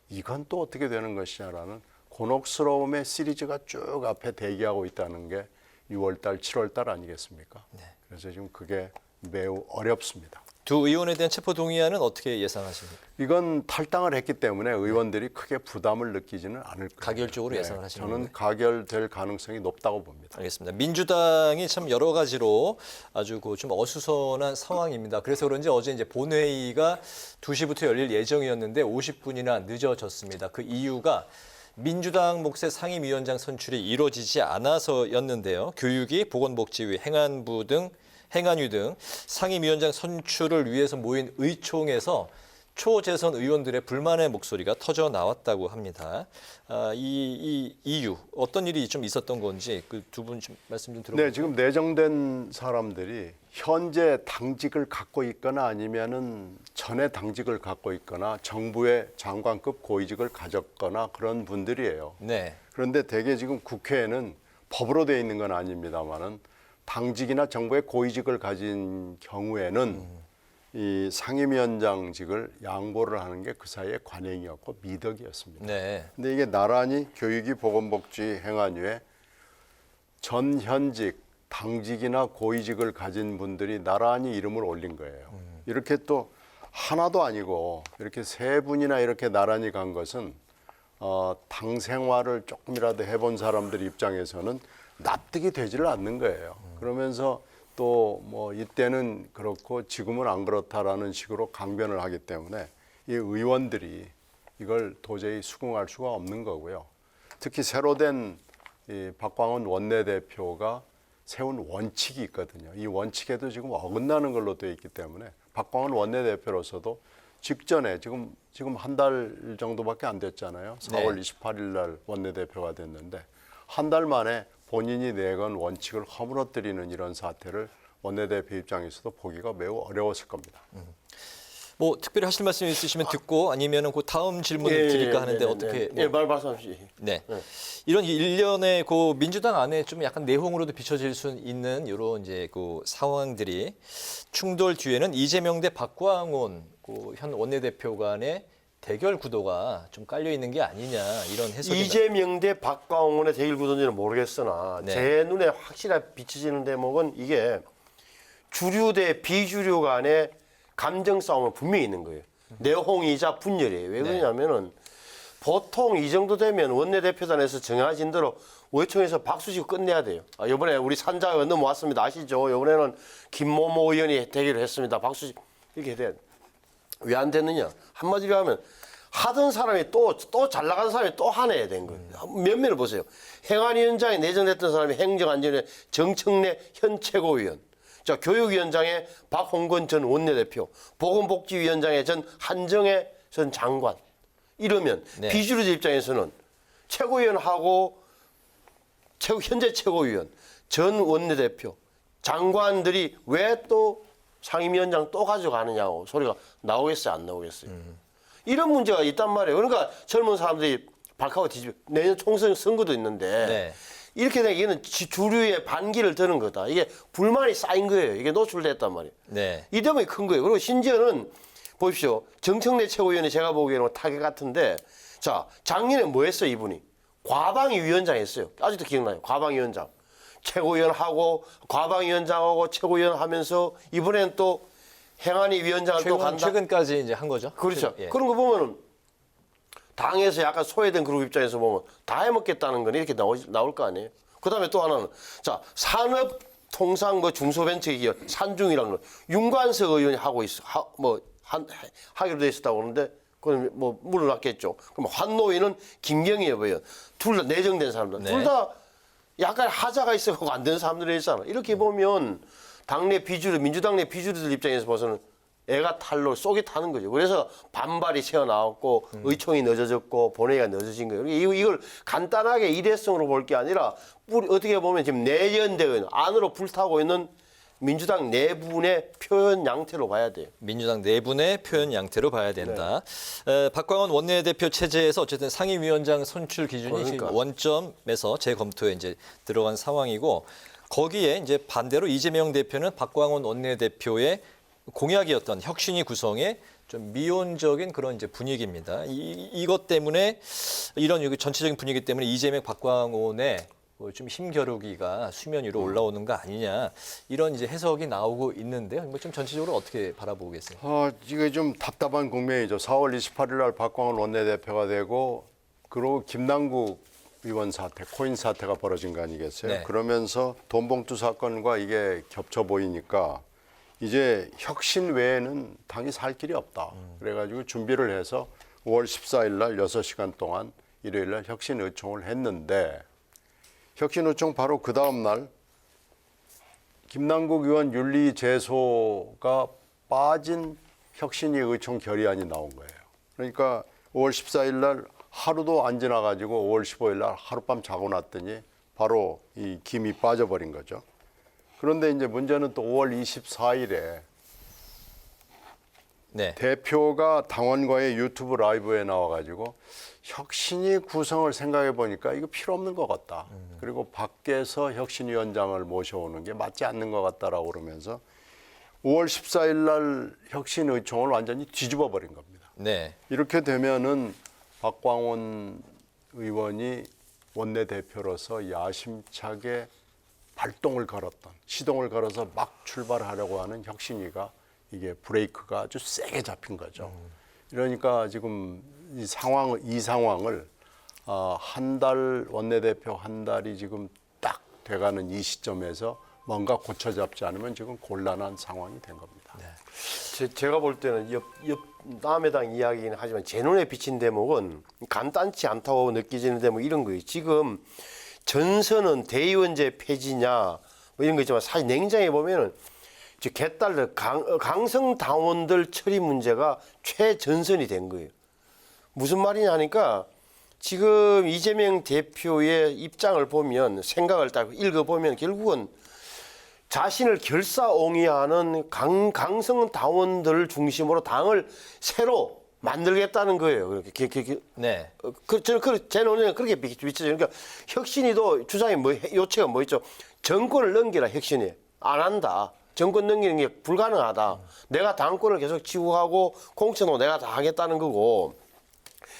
이건 또 어떻게 되는 것이냐라는 곤혹스러움의 시리즈가 쭉 앞에 대기하고 있다는 게 6월달, 7월달 아니겠습니까? 네. 그래서 지금 그게 매우 어렵습니다. 두 의원에 대한 체포 동의안은 어떻게 예상하십니까? 이건 탈당을 했기 때문에 의원들이 크게 부담을 느끼지는 않을 거예요. 가결적으로 예상을 하시는 저는 거예요? 가결될 가능성이 높다고 봅니다. 알겠습니다. 민주당이 참 여러 가지로 아주 좀 어수선한 상황입니다. 그래서 그런지 어제 이제 본회의가 2시부터 열릴 예정이었는데 50분이나 늦어졌습니다. 그 이유가 민주당 몫의 상임위원장 선출이 이루어지지 않아서였는데요. 교육위, 보건복지위, 행안위 등 상임위원장 선출을 위해서 모인 의총에서 초재선 의원들의 불만의 목소리가 터져 나왔다고 합니다. 이 이유 어떤 일이 좀 있었던 건지 그 두 분 좀 말씀 좀 들어볼까요? 네, 지금 내정된 사람들이 현재 당직을 갖고 있거나 아니면은 전에 당직을 갖고 있거나 정부의 장관급 고위직을 가졌거나 그런 분들이에요. 네. 그런데 대개 지금 국회에는 법으로 되어 있는 건 아닙니다만은 당직이나 정부의 고위직을 가진 경우에는 이 상임위원장직을 양보를 하는 게 그 사이에 관행이었고 미덕이었습니다. 네. 근데 이게 나란히 교육위, 보건복지, 행안위에 전 현직 당직이나 고위직을 가진 분들이 나란히 이름을 올린 거예요. 이렇게 또 하나도 아니고 이렇게 세 분이나 이렇게 나란히 간 것은 당 생활을 조금이라도 해본 사람들 입장에서는 납득이 되지를 않는 거예요. 그러면서 또 뭐 이때는 그렇고 지금은 안 그렇다라는 식으로 강변을 하기 때문에 이 의원들이 이걸 도저히 수긍할 수가 없는 거고요. 특히 새로 된 이 박광원 원내대표가 세운 원칙이 있거든요. 이 원칙에도 지금 어긋나는 걸로 되어 있기 때문에 박광원 원내대표로서도 직전에 지금 한 달 정도밖에 안 됐잖아요. 4월 28일 날 원내대표가 됐는데 한 달 만에 본인이 내건 원칙을 허물어뜨리는 이런 사태를 원내대표 입장에서도 보기가 매우 어려웠을 겁니다. 뭐 특별히 하실 말씀 있으시면 듣고 아니면은 그 다음 질문을 드릴까 하는데 어떻게? 말씀하시죠. 네. 이런 일련의 그 민주당 안에 좀 약간 내홍으로도 비춰질 수 있는 이런 이제 그 상황들이 충돌 뒤에는 이재명 대 박광원 그 현 원내대표 간의 대결 구도가 좀 깔려 있는 게 아니냐 이런 해석이 이재명 대 박광원의 대결 구도인지는 모르겠으나 네. 제 눈에 확실하게 비춰지는 대목은 이게 주류 대 비주류 간의 감정 싸움은 분명히 있는 거예요. 내홍이자 분열이에요. 왜 그러냐면은 보통 이 정도 되면 원내대표단에서 정해진 대로 의총에서 박수 치고 끝내야 돼요. 이번에 우리 산자 의원 넘어왔습니다. 아시죠? 이번에는 김모모 의원이 대결을 했습니다. 박수 이렇게 돼야 돼. 왜 안 됐느냐? 한마디로 하면 하던 사람이 또 잘 나가는 사람이 또 하나 된 거예요. 면면을 보세요. 행안위원장에 내정됐던 사람이 행정안전위 정청래 현 최고위원, 자 교육위원장에 박홍건 전 원내대표, 보건복지위원장에 전 한정혜 전 장관. 이러면 네. 비주류들 입장에서는 최고위원하고 현재 최고위원, 전 원내대표, 장관들이 왜 또 상임위원장 또 가져가느냐고 소리가 나오겠어요, 안 나오겠어요? 이런 문제가 있단 말이에요. 그러니까 젊은 사람들이 발칵하고 뒤집어. 내년 총선 선거도 있는데 네. 이렇게 되면 이게는 주류의 반기를 드는 거다. 이게 불만이 쌓인 거예요. 이게 노출됐단 말이에요. 네. 이 때문에 큰 거예요. 그리고 심지어는 보십시오. 정청래 최고위원이 제가 보기에는 타겟 같은데, 자 작년에 뭐 했어요 이분이? 과방위 위원장 했어요. 아직도 기억나요. 과방위 위원장. 최고위원하고 과방위원장하고 최고위원 하면서 이번에는 또 행안위 위원장을 또 간다. 최근까지 이제 한 거죠. 그렇죠. 예. 그런 거 보면은 당에서 약간 소외된 그룹 입장에서 보면 다 해먹겠다는 건 이렇게 나올 거 아니에요. 그다음에 또 하나는 자 산업 통상 뭐 중소벤처기업 산중이라는 거 윤관석 의원이 하고 있어 하기로 돼 있었다고 그러는데 그럼 뭐 물러났겠죠. 그럼 환노위는 김경희 의원 둘 다 내정된 사람들 네. 둘 다 약간 하자가 있어서 안 되는 사람들이 있잖아. 이렇게 보면 당내 비주류 민주당 내 비주류들 입장에서 봐서는 애가 탈로 쏙이 타는 거죠. 그래서 반발이 새어나왔고 의총이 늦어졌고 본회의가 늦어진 거예요. 이걸 간단하게 일회성으로 볼 게 아니라 어떻게 보면 지금 내연되어 있는 안으로 불타고 있는 민주당 내분의 표현 양태로 봐야 돼요. 민주당 내분의 표현 양태로 봐야 된다. 박광원 원내대표 체제에서 어쨌든 상임위원장 선출 기준이 지금 원점에서 재검토에 이제 들어간 상황이고 거기에 이제 반대로 이재명 대표는 박광원 원내대표의 공약이었던 혁신위 구성에 좀 미온적인 그런 이제 분위기입니다. 이것 때문에 이런 전체적인 분위기 때문에 이재명 박광원의 좀 힘겨루기가 수면 위로 올라오는 거 아니냐 이런 이제 해석이 나오고 있는데요. 뭐 좀 전체적으로 어떻게 바라보고 계세요? 이게 좀 답답한 국면이죠. 4월 28일 날 박광원 원내대표가 되고 그리고 김남국 의원 사태, 코인 사태가 벌어진 거 아니겠어요? 네. 그러면서 돈봉투 사건과 이게 겹쳐 보이니까 이제 혁신 외에는 당이 살 길이 없다. 그래가지고 준비를 해서 5월 14일 날 6시간 동안 일요일 날 혁신 의총을 했는데 혁신 의총 바로 그 다음 날 김남국 의원 윤리 제소가 빠진 혁신위 의총 결의안이 나온 거예요. 그러니까 5월 14일 날 하루도 안 지나가지고 5월 15일 날 하룻밤 자고 났더니 바로 이 김이 빠져버린 거죠. 그런데 이제 문제는 또 5월 24일에 네. 대표가 당원과의 유튜브 라이브에 나와가지고 혁신위 구성을 생각해 보니까 이거 필요 없는 것 같다. 그리고 밖에서 혁신위원장을 모셔오는 게 맞지 않는 것 같다라고 그러면서 5월 14일 날 혁신의총을 완전히 뒤집어 버린 겁니다. 네. 이렇게 되면은 박광원 의원이 원내대표로서 야심차게 발동을 걸었던 시동을 걸어서 막 출발하려고 하는 혁신위가 이게 브레이크가 아주 세게 잡힌 거죠. 그러니까 지금 이 상황을 한 달 원내대표 한 달이 지금 딱 돼가는 이 시점에서 뭔가 고쳐잡지 않으면 지금 곤란한 상황이 된 겁니다. 네. 제가 볼 때는 남의 당 이야기는 하지만 제 눈에 비친 대목은 간단치 않다고 느껴지는 대목 이런 거예요. 지금 전선은 대의원제 폐지냐 뭐 이런 거 있지만 사실 냉정히 보면은 개딸들 강성 당원들 처리 문제가 최전선이 된 거예요. 무슨 말이냐 하니까 지금 이재명 대표의 입장을 보면 생각을 딱 읽어보면 결국은 자신을 결사옹위하는 강성 당원들 중심으로 당을 새로 만들겠다는 거예요. 네. 제 논의는 그렇게 비춰져요. 그러니까 혁신이도 주장이 요체가 뭐 있죠? 정권을 넘기라 혁신이 안 한다. 정권 넘기는 게 불가능하다. 내가 당권을 계속 지우하고 공천도 내가 다 하겠다는 거고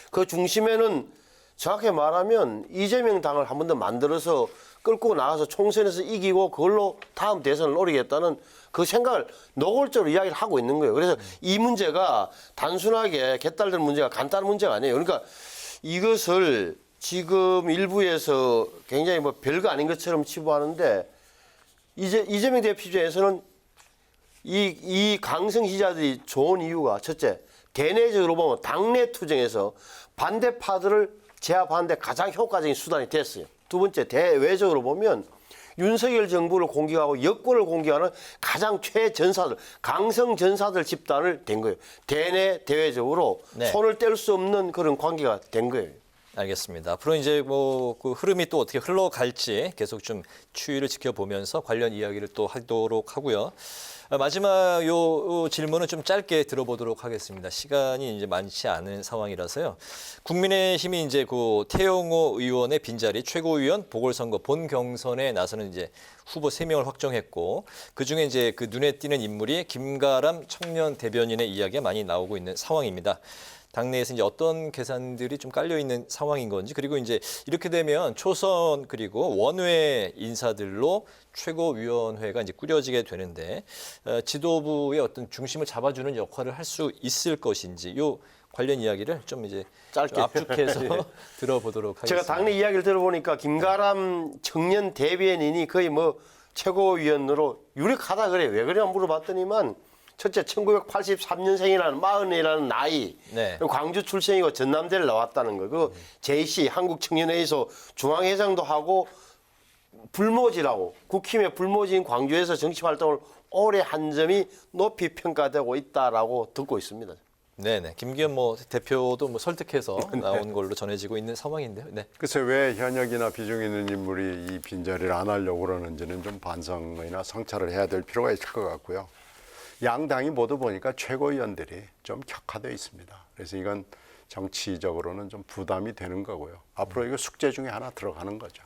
그 중심에는 정확히 말하면 이재명 당을 한 번 더 만들어서 끌고 나가서 총선에서 이기고 그걸로 다음 대선을 노리겠다는 그 생각을 노골적으로 이야기를 하고 있는 거예요. 그래서 이 문제가 단순하게 개딸들 문제가 간단한 문제가 아니에요. 그러니까 이것을 지금 일부에서 굉장히 뭐 별거 아닌 것처럼 치부하는데 이재명 대표 입장에서는 이 강성 지지자들이 좋은 이유가 첫째, 대내적으로 보면 당내 투쟁에서 반대파들을 제압하는 데 가장 효과적인 수단이 됐어요. 두 번째, 대외적으로 보면 윤석열 정부를 공격하고 여권을 공격하는 가장 최전사들, 강성 전사들 집단을 된 거예요. 대내 대외적으로 네. 손을 뗄 수 없는 그런 관계가 된 거예요. 알겠습니다. 앞으로 이제 뭐 그 흐름이 또 어떻게 흘러갈지 계속 좀 추이를 지켜보면서 관련 이야기를 또 하도록 하고요. 마지막 요 질문은 좀 짧게 들어보도록 하겠습니다. 시간이 이제 많지 않은 상황이라서요. 국민의힘이 이제 그 태영호 의원의 빈자리 최고위원 보궐선거 본 경선에 나서는 이제 후보 3명을 확정했고 그 중에 이제 그 눈에 띄는 인물이 김가람 청년 대변인의 이야기가 많이 나오고 있는 상황입니다. 당내에서 이제 어떤 계산들이 좀 깔려 있는 상황인 건지 그리고 이제 이렇게 되면 초선 그리고 원외 인사들로 최고위원회가 이제 꾸려지게 되는데 지도부의 어떤 중심을 잡아주는 역할을 할 수 있을 것인지 요 관련 이야기를 좀 이제 짧게 압축해서 예. 들어보도록 하겠습니다. 제가 당내 이야기를 들어보니까 김가람 청년 대변인이 거의 뭐 최고위원으로 유력하다 그래요. 왜 그러냐 물어봤더니만 첫째 1983년생이라는 40이라는 나이, 네. 광주 출생이고 전남대를 나왔다는 거, 그 JC 한국청년회에서 중앙회장도 하고 불모지라고 국힘의 불모지인 광주에서 정치 활동을 오래 한 점이 높이 평가되고 있다라고 듣고 있습니다. 네네. 김기현 뭐 대표도 뭐 설득해서 나온 걸로 전해지고 있는 상황인데요. 네. 글쎄 왜 현역이나 비중 있는 인물이 이 빈자리를 안 하려고 그러는지는 좀 반성이나 성찰을 해야 될 필요가 있을 것 같고요. 양당이 모두 보니까 최고위원들이 좀 격화되어 있습니다. 그래서 이건 정치적으로는 좀 부담이 되는 거고요. 앞으로 이거 숙제 중에 하나 들어가는 거죠.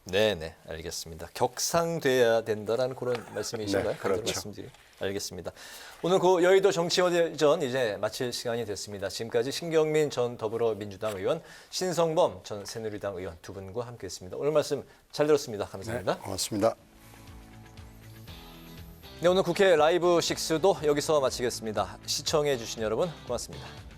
네네, 알겠습니다. 격상돼야 된다라는 그런 말씀이신가요? 네, 그렇죠. 말씀드리. 알겠습니다. 오늘 그 여의도 정치원전 이제 마칠 시간이 됐습니다. 지금까지 신경민 전 더불어민주당 의원, 신성범 전 새누리당 의원 두 분과 함께했습니다. 오늘 말씀 잘 들었습니다. 감사합니다. 네, 고맙습니다. 네, 오늘 국회 라이브 6도 여기서 마치겠습니다. 시청해 주신 여러분 고맙습니다.